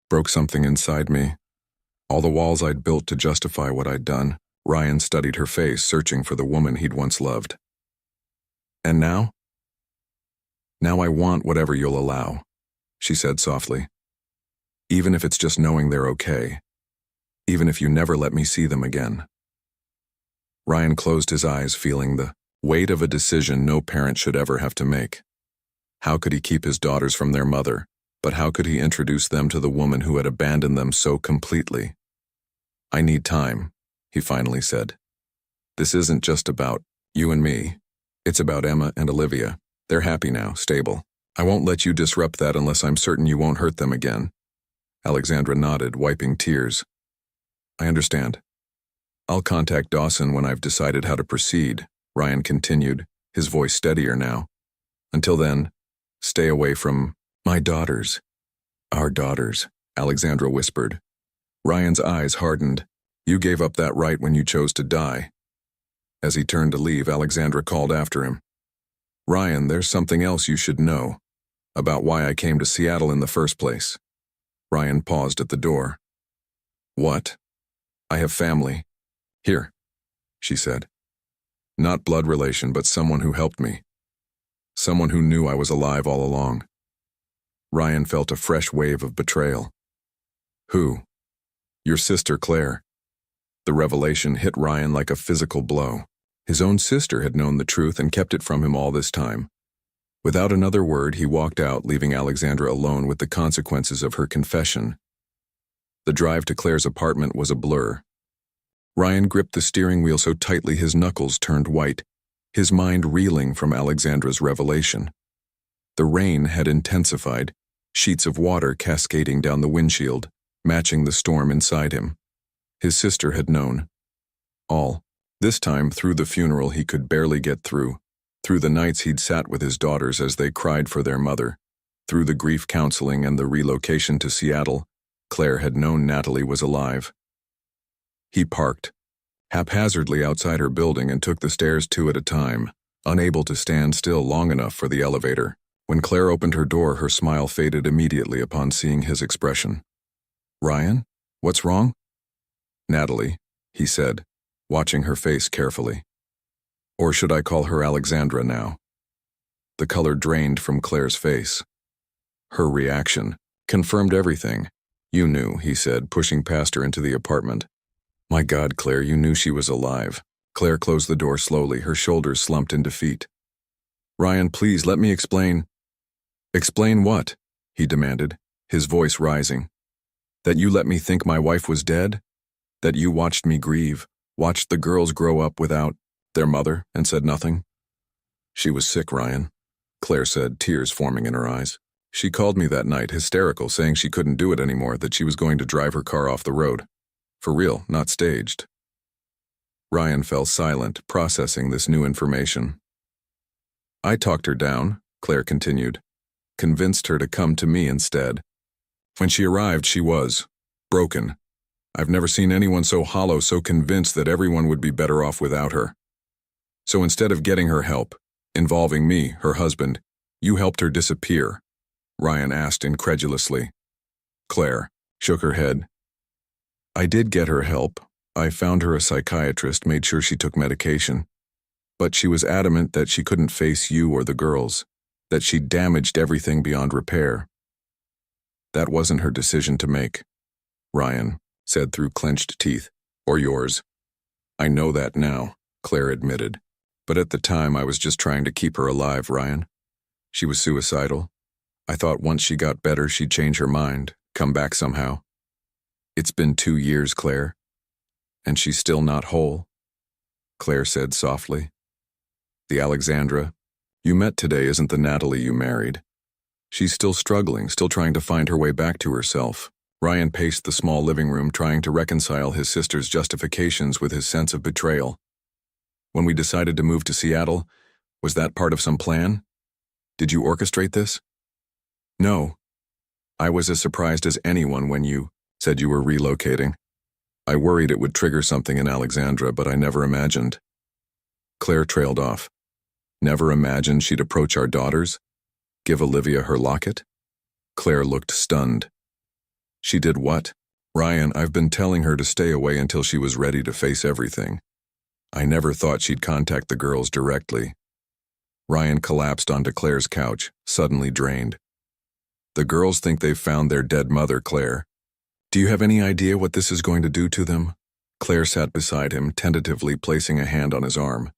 A: broke something inside me. All the walls I'd built to justify what I'd done." Ryan studied her face, searching for the woman he'd once loved. "And now?" "Now I want whatever you'll allow," she said softly. "Even if it's just knowing they're okay. Even if you never let me see them again." Ryan closed his eyes, feeling the weight of a decision no parent should ever have to make. How could he keep his daughters from their mother, but how could he introduce them to the woman who had abandoned them so completely? "I need time," he finally said. "This isn't just about you and me. It's about Emma and Olivia. They're happy now, stable. I won't let you disrupt that unless I'm certain you won't hurt them again." Alexandra nodded, wiping tears. "I understand. I'll contact Dawson when I've decided how to proceed," Ryan continued, his voice steadier now. "Until then, stay away from my daughters." "Our daughters," Alexandra whispered. Ryan's eyes hardened. "You gave up that right when you chose to die." As he turned to leave, Alexandra called after him. "Ryan, there's something else you should know about why I came to Seattle in the first place." Ryan paused at the door. "What?" "I have family. Here," she said. "Not blood relation, but someone who helped me. Someone who knew I was alive all along." Ryan felt a fresh wave of betrayal. "Who?" "Your sister, Claire." The revelation hit Ryan like a physical blow. His own sister had known the truth and kept it from him all this time. Without another word, he walked out, leaving Alexandra alone with the consequences of her confession. The drive to Claire's apartment was a blur. Ryan gripped the steering wheel so tightly his knuckles turned white, his mind reeling from Alexandra's revelation. The rain had intensified, sheets of water cascading down the windshield. matching the storm inside him. His sister had known. All. This time, through the funeral he could barely get through the nights he'd sat with his daughters as they cried for their mother, through the grief counseling and the relocation to Seattle, Claire had known Natalie was alive. He parked haphazardly outside her building and took the stairs 2 at a time, unable to stand still long enough for the elevator. When Claire opened her door, her smile faded immediately upon seeing his expression. "Ryan, what's wrong?" "Natalie," he said, watching her face carefully. "Or should I call her Alexandra now?" The color drained from Claire's face. Her reaction confirmed everything. "You knew," he said, pushing past her into the apartment. "My God, Claire, you knew she was alive." Claire closed the door slowly, her shoulders slumped in defeat. "Ryan, please, let me explain." "Explain what?" he demanded, his voice rising. "That you let me think my wife was dead? That you watched me grieve, watched the girls grow up without their mother, and said nothing?" "She was sick, Ryan," Claire said, tears forming in her eyes. "She called me that night, hysterical, saying she couldn't do it anymore, that she was going to drive her car off the road. For real, not staged." Ryan fell silent, processing this new information. "I talked her down," Claire continued, "convinced her to come to me instead. When she arrived, she was broken. I've never seen anyone so hollow, so convinced that everyone would be better off without her. So instead of getting her help, involving me, her husband, you helped her disappear?" Ryan asked incredulously. Claire shook her head. "I did get her help. I found her a psychiatrist, made sure she took medication. But she was adamant that she couldn't face you or the girls, that she'd damaged everything beyond repair. That wasn't her decision to make," Ryan said through clenched teeth. "Or yours." "I know that now," Claire admitted. "But at the time I was just trying to keep her alive, Ryan. She was suicidal. I thought once she got better she'd change her mind, come back somehow. It's been 2 years, Claire. And she's still not whole," Claire said softly. "The Alexandra you met today isn't the Natalie you married. She's still struggling, still trying to find her way back to herself." Ryan paced the small living room, trying to reconcile his sister's justifications with his sense of betrayal. "When we decided to move to Seattle, was that part of some plan? Did you orchestrate this?" "No. I was as surprised as anyone when you said you were relocating. I worried it would trigger something in Alexandra, but I never imagined." Claire trailed off. "Never imagined she'd approach our daughters? Give Olivia her locket?" Claire looked stunned. "She did what?" "Ryan, I've been telling her to stay away until she was ready to face everything. I never thought she'd contact the girls directly." Ryan collapsed onto Claire's couch, suddenly drained. "The girls think they've found their dead mother, Claire. Do you have any idea what this is going to do to them?" Claire sat beside him, tentatively placing a hand on his arm.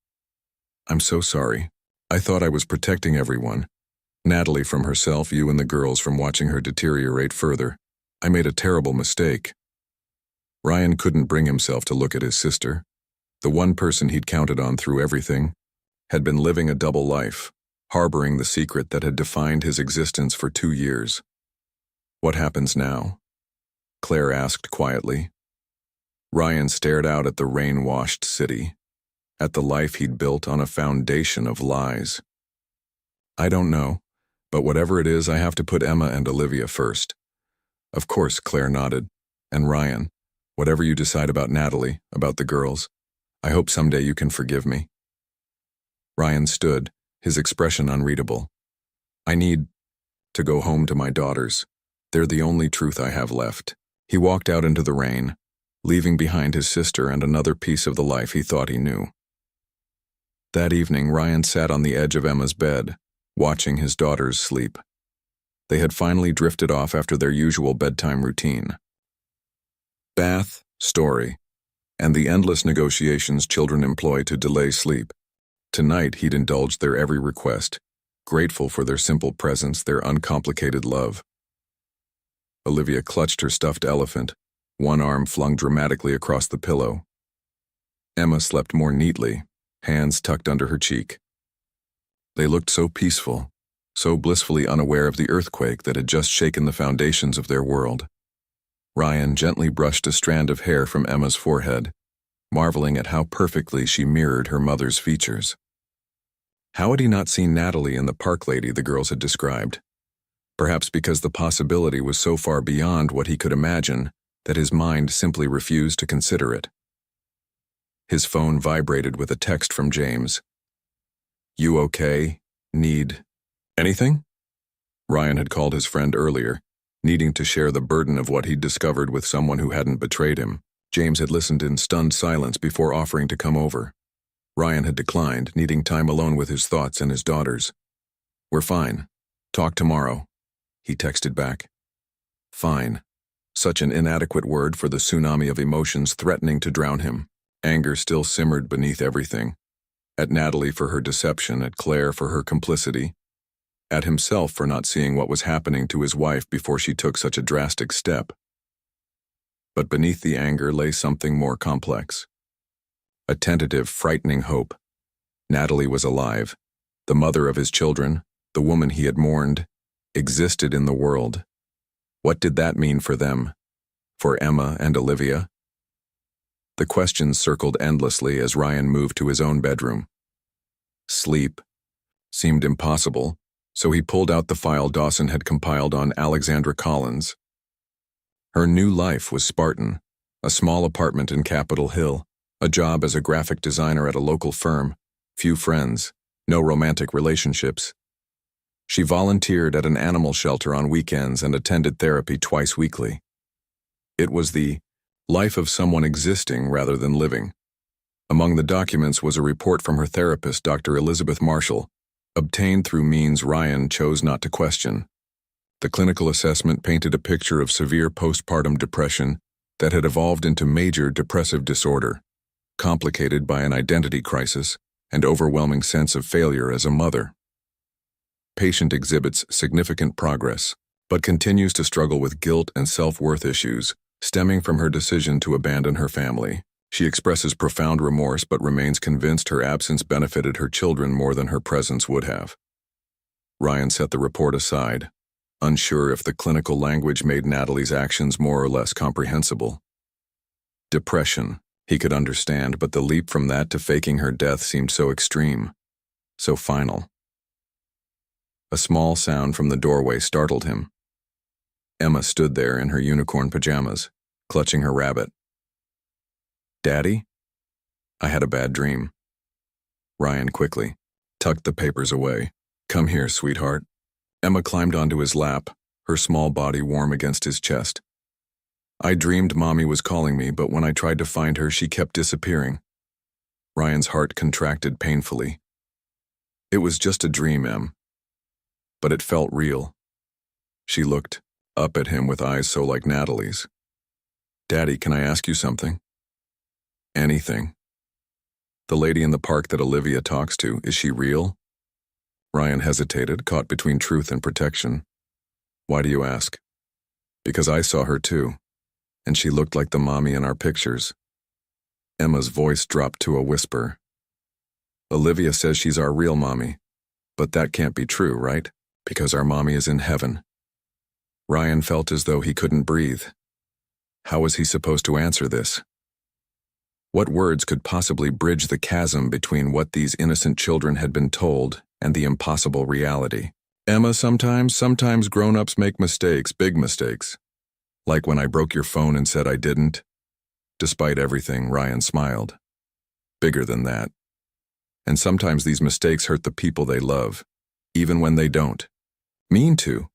A: "I'm so sorry. I thought I was protecting everyone. Natalie from herself, you and the girls from watching her deteriorate further. I made a terrible mistake." Ryan couldn't bring himself to look at his sister. The one person he'd counted on through everything had been living a double life, harboring the secret that had defined his existence for 2 years. "What happens now?" Claire asked quietly. Ryan stared out at the rain-washed city, at the life he'd built on a foundation of lies. "I don't know, but whatever it is, I have to put Emma and Olivia first." "Of course," Claire nodded. "And Ryan, whatever you decide about Natalie, about the girls, I hope someday you can forgive me." Ryan stood, his expression unreadable. "I need to go home to my daughters. They're the only truth I have left." He walked out into the rain, leaving behind his sister and another piece of the life he thought he knew. That evening, Ryan sat on the edge of Emma's bed, watching his daughters sleep. They had finally drifted off after their usual bedtime routine. Bath, story, and the endless negotiations children employ to delay sleep. Tonight he'd indulged their every request, grateful for their simple presence, their uncomplicated love. Olivia clutched her stuffed elephant, one arm flung dramatically across the pillow. Emma slept more neatly, hands tucked under her cheek. They looked so peaceful, so blissfully unaware of the earthquake that had just shaken the foundations of their world. Ryan gently brushed a strand of hair from Emma's forehead, marveling at how perfectly she mirrored her mother's features. How had he not seen Natalie in the park lady the girls had described? Perhaps because the possibility was so far beyond what he could imagine that his mind simply refused to consider it. His phone vibrated with a text from James. "You okay? Need anything?" Ryan had called his friend earlier, needing to share the burden of what he'd discovered with someone who hadn't betrayed him. James had listened in stunned silence before offering to come over. Ryan had declined, needing time alone with his thoughts and his daughters. "We're fine. Talk tomorrow," he texted back. Fine. Such an inadequate word for the tsunami of emotions threatening to drown him. Anger still simmered beneath everything. At Natalie for her deception, at Claire for her complicity, at himself for not seeing what was happening to his wife before she took such a drastic step. But beneath the anger lay something more complex. A tentative, frightening hope. Natalie was alive. The mother of his children, the woman he had mourned, existed in the world. What did that mean for them? For Emma and Olivia? The questions circled endlessly as Ryan moved to his own bedroom. Sleep seemed impossible, so he pulled out the file Dawson had compiled on Alexandra Collins. Her new life was Spartan, a small apartment in Capitol Hill, a job as a graphic designer at a local firm, few friends, no romantic relationships. She volunteered at an animal shelter on weekends and attended therapy twice weekly. It was the life of someone existing rather than living. Among the documents was a report from her therapist, Dr. Elizabeth Marshall, obtained through means Ryan chose not to question. The clinical assessment painted a picture of severe postpartum depression that had evolved into major depressive disorder, complicated by an identity crisis and overwhelming sense of failure as a mother. Patient exhibits significant progress, but continues to struggle with guilt and self-worth issues stemming from her decision to abandon her family. She expresses profound remorse but remains convinced her absence benefited her children more than her presence would have. Ryan set the report aside, unsure if the clinical language made Natalie's actions more or less comprehensible. Depression, he could understand, but the leap from that to faking her death seemed so extreme, so final. A small sound from the doorway startled him. Emma stood there in her unicorn pajamas, clutching her rabbit. "Daddy? I had a bad dream." Ryan quickly tucked the papers away. "Come here, sweetheart." Emma climbed onto his lap, her small body warm against his chest. "I dreamed Mommy was calling me, but when I tried to find her, she kept disappearing." Ryan's heart contracted painfully. "It was just a dream, Em. But it felt real." She looked up at him with eyes so like Natalie's. "Daddy, can I ask you something?" "Anything." "The lady in the park that Olivia talks to, is she real?" Ryan hesitated, caught between truth and protection. "Why do you ask?" "Because I saw her too, and she looked like the mommy in our pictures." Emma's voice dropped to a whisper. "Olivia says she's our real mommy, but that can't be true, right? Because our mommy is in heaven." Ryan felt as though he couldn't breathe. How was he supposed to answer this? What words could possibly bridge the chasm between what these innocent children had been told and the impossible reality? "Emma, sometimes grown-ups make mistakes, big mistakes. Like when I broke your phone and said I didn't." Despite everything, Ryan smiled. "Bigger than that. And sometimes these mistakes hurt the people they love, even when they don't mean to."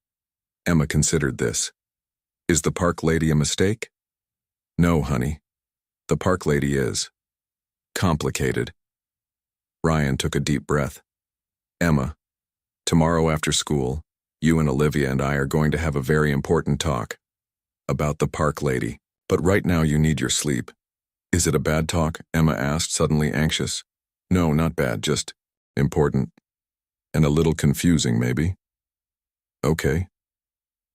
A: Emma considered this. "Is the park lady a mistake?" "No, honey. The park lady is complicated." Ryan took a deep breath. "Emma, tomorrow after school, you and Olivia and I are going to have a very important talk about the park lady, but right now you need your sleep." "Is it a bad talk?" Emma asked, suddenly anxious. "No, not bad, just important. And a little confusing, maybe." "Okay."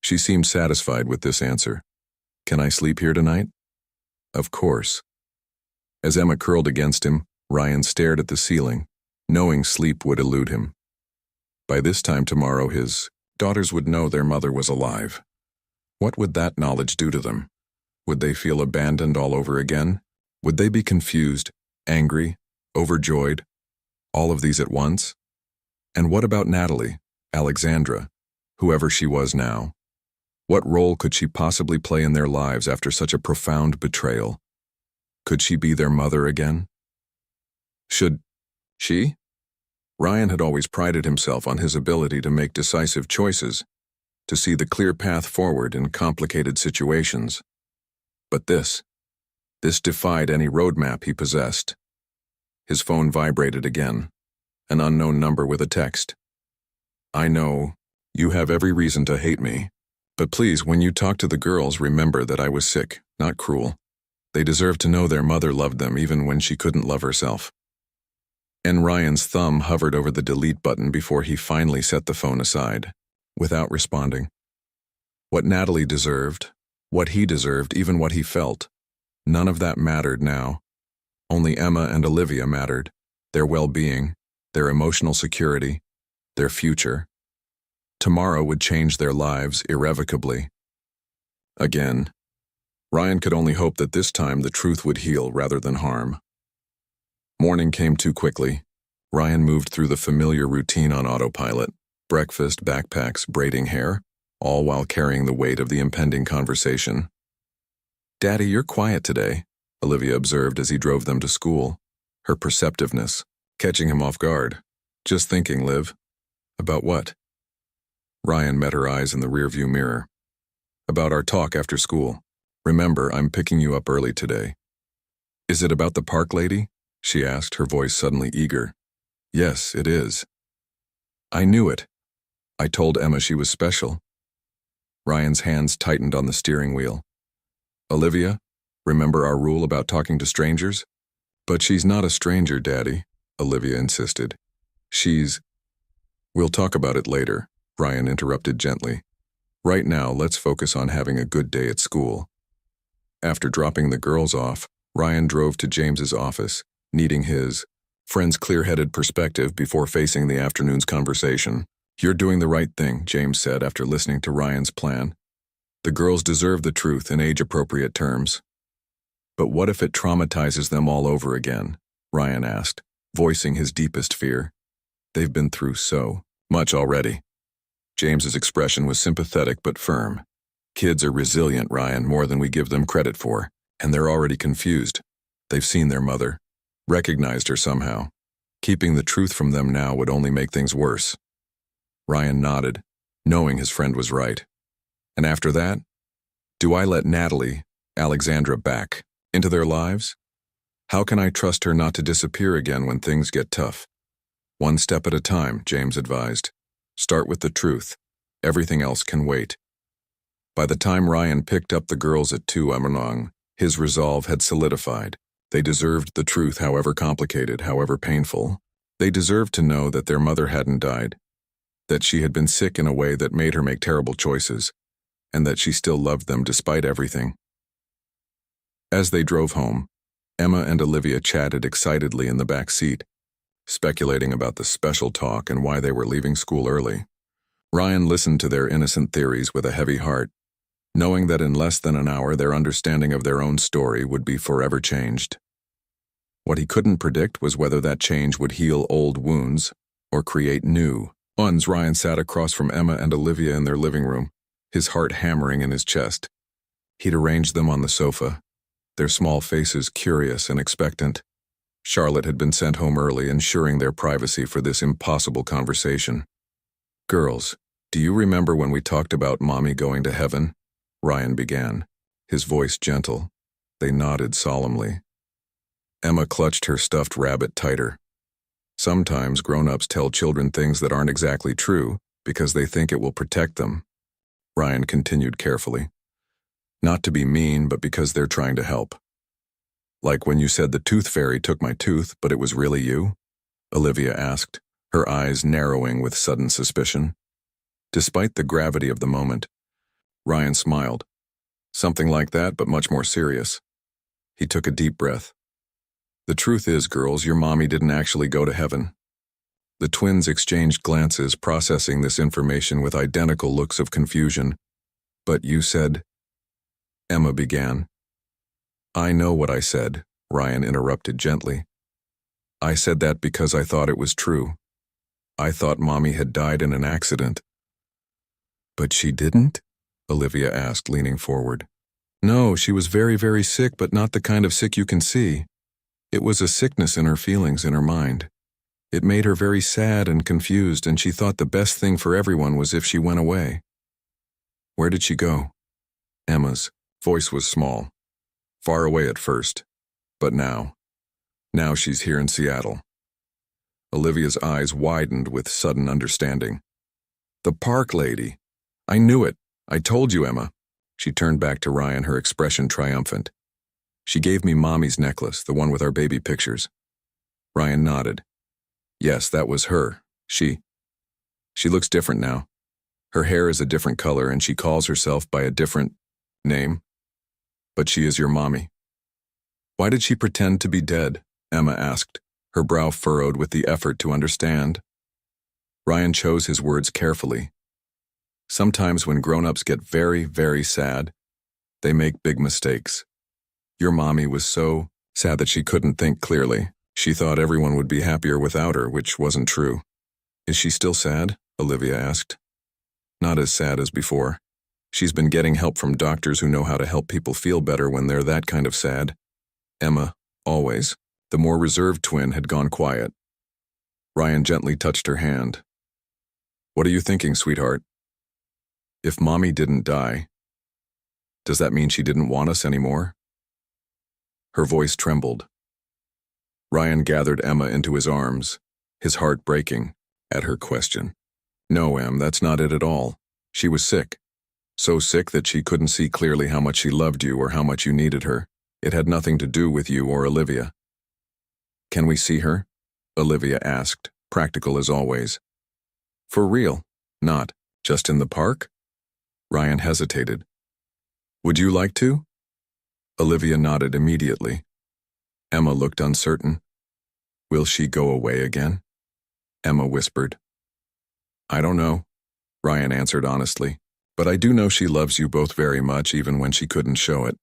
A: She seemed satisfied with this answer. "Can I sleep here tonight?" "Of course." As Emma curled against him, Ryan stared at the ceiling, knowing sleep would elude him. By this time tomorrow, his daughters would know their mother was alive. What would that knowledge do to them? Would they feel abandoned all over again? Would they be confused, angry, overjoyed, all of these at once? And what about Natalie, Alexandra, whoever she was now? What role could she possibly play in their lives after such a profound betrayal? Could she be their mother again? Should she? Ryan had always prided himself on his ability to make decisive choices, to see the clear path forward in complicated situations. But this defied any roadmap he possessed. His phone vibrated again, an unknown number with a text. I know, you have every reason to hate me, but please, when you talk to the girls, remember that I was sick, not cruel. They deserve to know their mother loved them even when she couldn't love herself. And Ryan's thumb hovered over the delete button before he finally set the phone aside, without responding. What Natalie deserved, what he deserved, even what he felt, none of that mattered now. Only Emma and Olivia mattered, their well-being, their emotional security, their future. Tomorrow would change their lives irrevocably. Again, Ryan could only hope that this time the truth would heal rather than harm. Morning came too quickly. Ryan moved through the familiar routine on autopilot, breakfast, backpacks, braiding hair, all while carrying the weight of the impending conversation. Daddy, you're quiet today, Olivia observed as he drove them to school, her perceptiveness catching him off guard. Just thinking, Liv. About what? Ryan met her eyes in the rearview mirror. About our talk after school. Remember, I'm picking you up early today. Is it about the park lady? She asked, her voice suddenly eager. Yes, it is. I knew it. I told Emma she was special. Ryan's hands tightened on the steering wheel. Olivia, remember our rule about talking to strangers? But she's not a stranger, Daddy, Olivia insisted. We'll talk about it later, Ryan interrupted gently. Right now, let's focus on having a good day at school. After dropping the girls off, Ryan drove to James's office, needing his friend's clear-headed perspective before facing the afternoon's conversation. You're doing the right thing, James said after listening to Ryan's plan. The girls deserve the truth in age-appropriate terms. But what if it traumatizes them all over again? Ryan asked, voicing his deepest fear. They've been through so much already. James's expression was sympathetic but firm. Kids are resilient, Ryan, more than we give them credit for, and they're already confused. They've seen their mother, recognized her somehow. Keeping the truth from them now would only make things worse. Ryan nodded, knowing his friend was right. And after that, do I let Natalie, Alexandra, back into their lives? How can I trust her not to disappear again when things get tough? One step at a time, James advised. Start with the truth. Everything else can wait. By the time Ryan picked up the girls at 2 Amanong, his resolve had solidified. They deserved the truth, however complicated, however painful. They deserved to know that their mother hadn't died, that she had been sick in a way that made her make terrible choices, and that she still loved them despite everything. As they drove home, Emma and Olivia chatted excitedly in the back seat, speculating about the special talk and why they were leaving school early. Ryan listened to their innocent theories with a heavy heart, knowing that in less than an hour their understanding of their own story would be forever changed. What he couldn't predict was whether that change would heal old wounds or create new ones. Ryan sat across from Emma and Olivia in their living room, his heart hammering in his chest. He'd arranged them on the sofa, their small faces curious and expectant. Charlotte had been sent home early, ensuring their privacy for this impossible conversation. Girls, do you remember when we talked about Mommy going to heaven? Ryan began, his voice gentle. They nodded solemnly. Emma clutched her stuffed rabbit tighter. Sometimes grown-ups tell children things that aren't exactly true because they think it will protect them. Ryan continued carefully. Not to be mean, but because they're trying to help. Like when you said the tooth fairy took my tooth, but it was really you? Olivia asked, her eyes narrowing with sudden suspicion. Despite the gravity of the moment, Ryan smiled. Something like that, but much more serious. He took a deep breath. The truth is, girls, your mommy didn't actually go to heaven. The twins exchanged glances, processing this information with identical looks of confusion. But you said... Emma began, I know what I said, Ryan interrupted gently. I said that because I thought it was true. I thought Mommy had died in an accident. But she didn't? Olivia asked, leaning forward. No, she was very, very sick, but not the kind of sick you can see. It was a sickness in her feelings, in her mind. It made her very sad and confused, and she thought the best thing for everyone was if she went away. Where did she go? Emma's voice was small. Far away at first, but now she's here in Seattle. Olivia's eyes widened with sudden understanding. The park lady. I knew it. I told you, Emma. She turned back to Ryan, her expression triumphant. She gave me Mommy's necklace, the one with our baby pictures. Ryan nodded. Yes, that was her. She looks different now. Her hair is a different color and she calls herself by a different name. But she is your mommy. Why did she pretend to be dead? Emma asked, her brow furrowed with the effort to understand. Ryan chose his words carefully. Sometimes when grown-ups get very, very sad, they make big mistakes. Your mommy was so sad that she couldn't think clearly. She thought everyone would be happier without her, which wasn't true. Is she still sad? Olivia asked. Not as sad as before. She's been getting help from doctors who know how to help people feel better when they're that kind of sad. Emma, always, the more reserved twin, had gone quiet. Ryan gently touched her hand. What are you thinking, sweetheart? If Mommy didn't die, does that mean she didn't want us anymore? Her voice trembled. Ryan gathered Emma into his arms, his heart breaking at her question. No, Em, that's not it at all. She was sick. So sick that she couldn't see clearly how much she loved you or how much you needed her. It had nothing to do with you or Olivia. Can we see her? Olivia asked, practical as always. For real, not just in the park? Ryan hesitated. Would you like to? Olivia nodded immediately. Emma looked uncertain. Will she go away again? Emma whispered. I don't know, Ryan answered honestly. But I do know she loves you both very much even when she couldn't show it.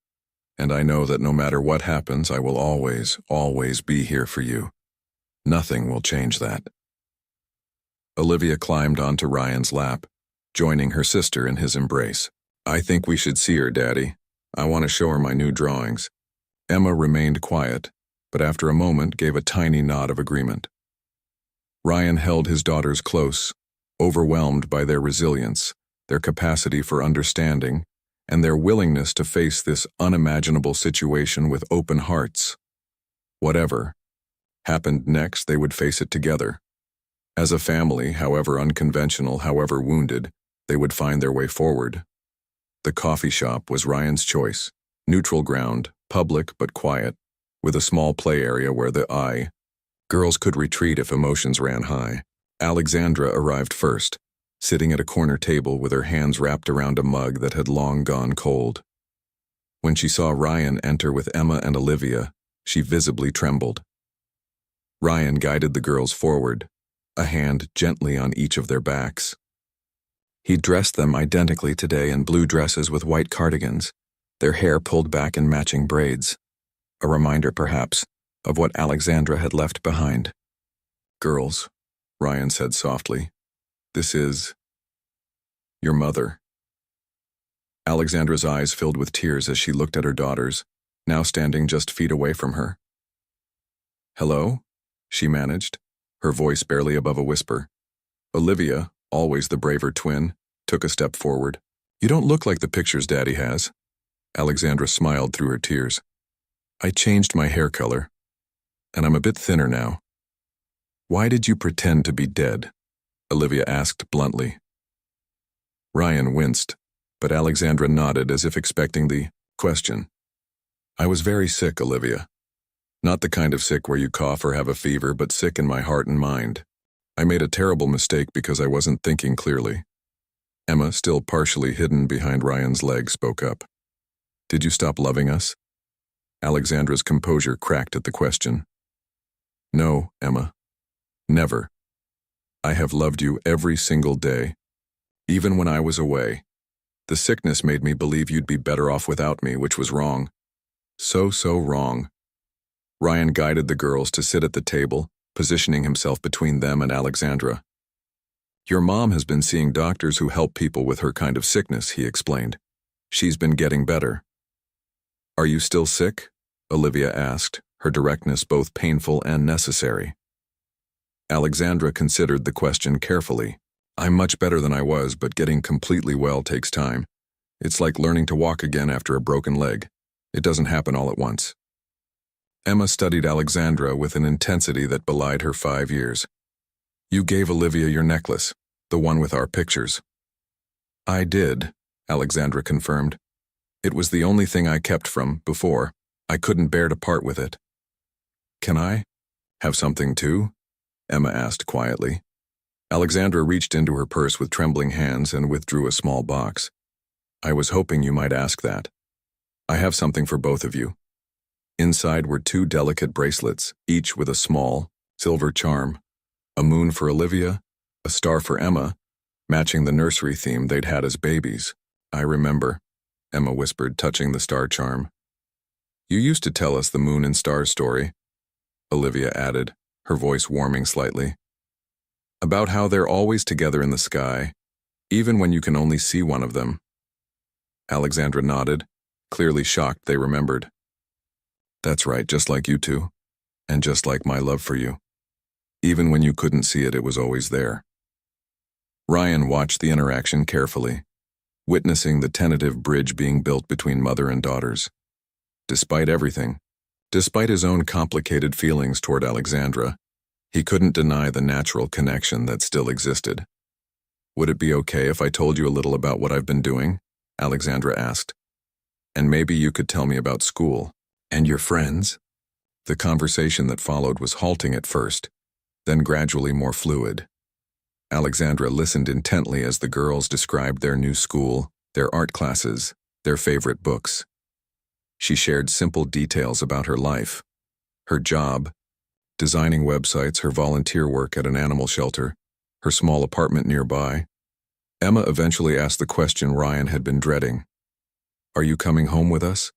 A: And I know that no matter what happens, I will always, always be here for you. Nothing will change that. Olivia climbed onto Ryan's lap, joining her sister in his embrace. I think we should see her, Daddy. I want to show her my new drawings. Emma remained quiet, but after a moment gave a tiny nod of agreement. Ryan held his daughters close, overwhelmed by their resilience, their capacity for understanding, and their willingness to face this unimaginable situation with open hearts. Whatever happened next, they would face it together. As a family, however unconventional, however wounded, they would find their way forward. The coffee shop was Ryan's choice. Neutral ground, public but quiet, with a small play area where the girls could retreat if emotions ran high. Alexandra arrived first, sitting at a corner table with her hands wrapped around a mug that had long gone cold. When she saw Ryan enter with Emma and Olivia, she visibly trembled. Ryan guided the girls forward, a hand gently on each of their backs. He dressed them identically today in blue dresses with white cardigans, their hair pulled back in matching braids, a reminder, perhaps, of what Alexandra had left behind. Girls, Ryan said softly, this is your mother. Alexandra's eyes filled with tears as she looked at her daughters, now standing just feet away from her. Hello? She managed, her voice barely above a whisper. Olivia, always the braver twin, took a step forward. You don't look like the pictures Daddy has. Alexandra smiled through her tears. I changed my hair color, and I'm a bit thinner now. Why did you pretend to be dead? Olivia asked bluntly. Ryan winced, but Alexandra nodded as if expecting the question. I was very sick, Olivia. Not the kind of sick where you cough or have a fever, but sick in my heart and mind. I made a terrible mistake because I wasn't thinking clearly. Emma, still partially hidden behind Ryan's leg, spoke up. Did you stop loving us? Alexandra's composure cracked at the question. No, Emma. Never. I have loved you every single day, even when I was away. The sickness made me believe you'd be better off without me, which was wrong. So wrong. Ryan guided the girls to sit at the table, positioning himself between them and Alexandra. Your mom has been seeing doctors who help people with her kind of sickness, he explained. She's been getting better. Are you still sick? Olivia asked, her directness both painful and necessary. Alexandra considered the question carefully. I'm much better than I was, but getting completely well takes time. It's like learning to walk again after a broken leg. It doesn't happen all at once. Emma studied Alexandra with an intensity that belied her 5 years. You gave Olivia your necklace, the one with our pictures. I did, Alexandra confirmed. It was the only thing I kept from before. I couldn't bear to part with it. Can I have something too? Emma asked quietly. Alexandra reached into her purse with trembling hands and withdrew a small box. I was hoping you might ask that. I have something for both of you. Inside were 2 delicate bracelets, each with a small, silver charm. A moon for Olivia, a star for Emma, matching the nursery theme they'd had as babies. I remember, Emma whispered, touching the star charm. You used to tell us the moon and stars story, Olivia added, her voice warming slightly. About how they're always together in the sky, even when you can only see one of them. Alexandra nodded, clearly shocked they remembered. That's right, just like you two, and just like my love for you. Even when you couldn't see it, it was always there. Ryan watched the interaction carefully, witnessing the tentative bridge being built between mother and daughters. Despite everything, despite his own complicated feelings toward Alexandra, he couldn't deny the natural connection that still existed. Would it be okay if I told you a little about what I've been doing? Alexandra asked. And maybe you could tell me about school and your friends? The conversation that followed was halting at first, then gradually more fluid. Alexandra listened intently as the girls described their new school, their art classes, their favorite books. She shared simple details about her life, her job, designing websites, her volunteer work at an animal shelter, her small apartment nearby. Emma eventually asked the question Ryan had been dreading. Are you coming home with us?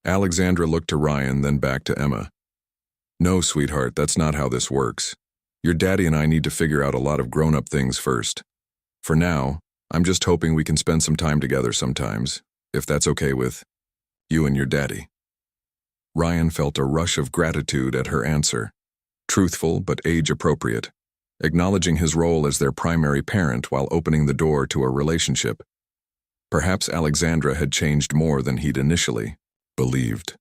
A: Alexandra looked to Ryan, then back to Emma. No, sweetheart, that's not how this works. Your daddy and I need to figure out a lot of grown-up things first. For now, I'm just hoping we can spend some time together sometimes, if that's okay with you and your daddy. Ryan felt a rush of gratitude at her answer, truthful but age-appropriate, acknowledging his role as their primary parent while opening the door to a relationship. Perhaps Alexandra had changed more than he'd initially believed.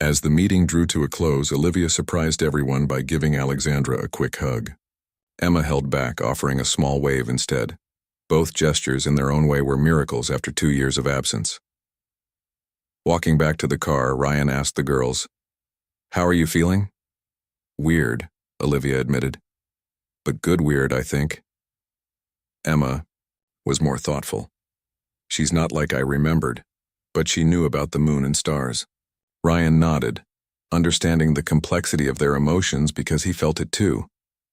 A: As the meeting drew to a close, Olivia surprised everyone by giving Alexandra a quick hug. Emma held back, offering a small wave instead. Both gestures in their own way were miracles after 2 years of absence. Walking back to the car, Ryan asked the girls, How are you feeling? Weird, Olivia admitted. But good weird, I think. Emma was more thoughtful. She's not like I remembered, but she knew about the moon and stars. Ryan nodded, understanding the complexity of their emotions because he felt it too,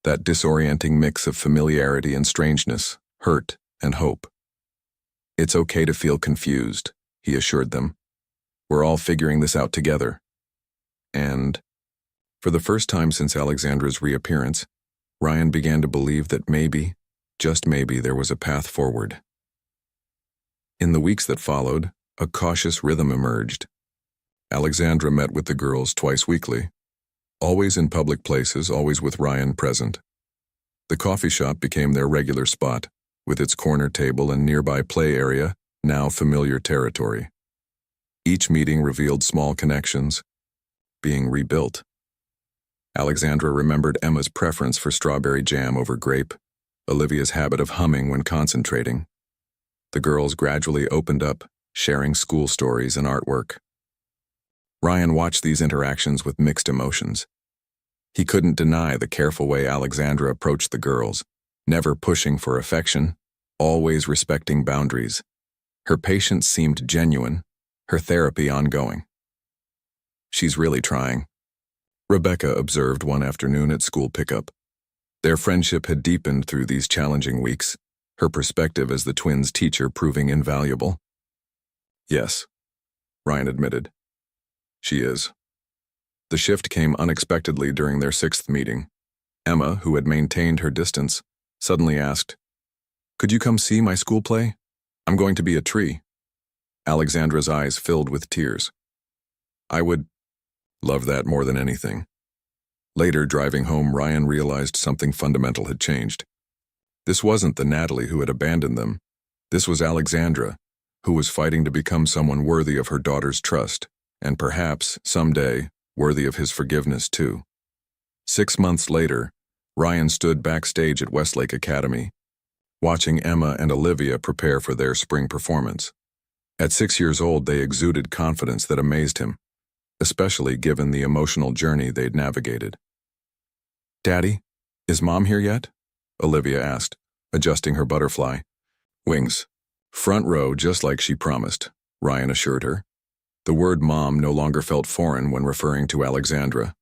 A: that disorienting mix of familiarity and strangeness, hurt and hope. It's okay to feel confused, he assured them. We're all figuring this out together. And, for the first time since Alexandra's reappearance, Ryan began to believe that maybe, just maybe, there was a path forward. In the weeks that followed, a cautious rhythm emerged. Alexandra met with the girls twice weekly, always in public places, always with Ryan present. The coffee shop became their regular spot, with its corner table and nearby play area, now familiar territory. Each meeting revealed small connections, being rebuilt. Alexandra remembered Emma's preference for strawberry jam over grape, Olivia's habit of humming when concentrating. The girls gradually opened up, sharing school stories and artwork. Ryan watched these interactions with mixed emotions. He couldn't deny the careful way Alexandra approached the girls, never pushing for affection, always respecting boundaries. Her patience seemed genuine, her therapy ongoing. She's really trying, Rebecca observed one afternoon at school pickup. Their friendship had deepened through these challenging weeks, her perspective as the twins' teacher proving invaluable. Yes, Ryan admitted. She is. The shift came unexpectedly during their 6th meeting. Emma, who had maintained her distance, suddenly asked, "Could you come see my school play? I'm going to be a tree." Alexandra's eyes filled with tears. "I would love that more than anything." Later, driving home, Ryan realized something fundamental had changed. This wasn't the Natalie who had abandoned them. This was Alexandra, who was fighting to become someone worthy of her daughter's trust, and perhaps, someday, worthy of his forgiveness too. 6 months later, Ryan stood backstage at Westlake Academy, watching Emma and Olivia prepare for their spring performance. At 6 years old, they exuded confidence that amazed him, especially given the emotional journey they'd navigated. "Daddy, is Mom here yet?" Olivia asked, adjusting her butterfly wings. "Front row, just like she promised," Ryan assured her. The word Mom no longer felt foreign when referring to Alexandra.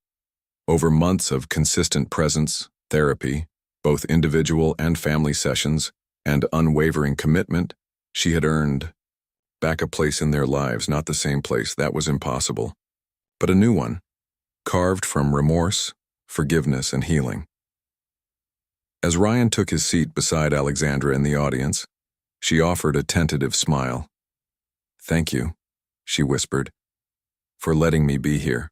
A: Over months of consistent presence, therapy, both individual and family sessions, and unwavering commitment, she had earned back a place in their lives, not the same place, that was impossible, but a new one, carved from remorse, forgiveness, and healing. As Ryan took his seat beside Alexandra in the audience, she offered a tentative smile. "Thank you," she whispered, "for letting me be here."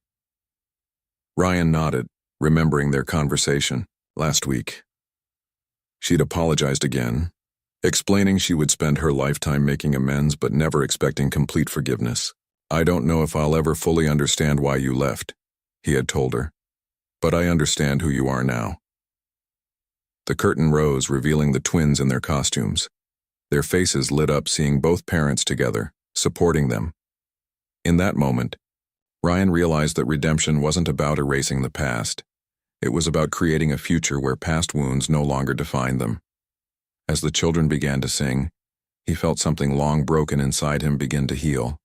A: Ryan nodded, remembering their conversation last week. She'd apologized again, explaining she would spend her lifetime making amends but never expecting complete forgiveness. "I don't know if I'll ever fully understand why you left," he had told her, "but I understand who you are now." The curtain rose, revealing the twins in their costumes. Their faces lit up seeing both parents together, supporting them. In that moment, Ryan realized that redemption wasn't about erasing the past. It was about creating a future where past wounds no longer defined them. As the children began to sing, he felt something long broken inside him begin to heal.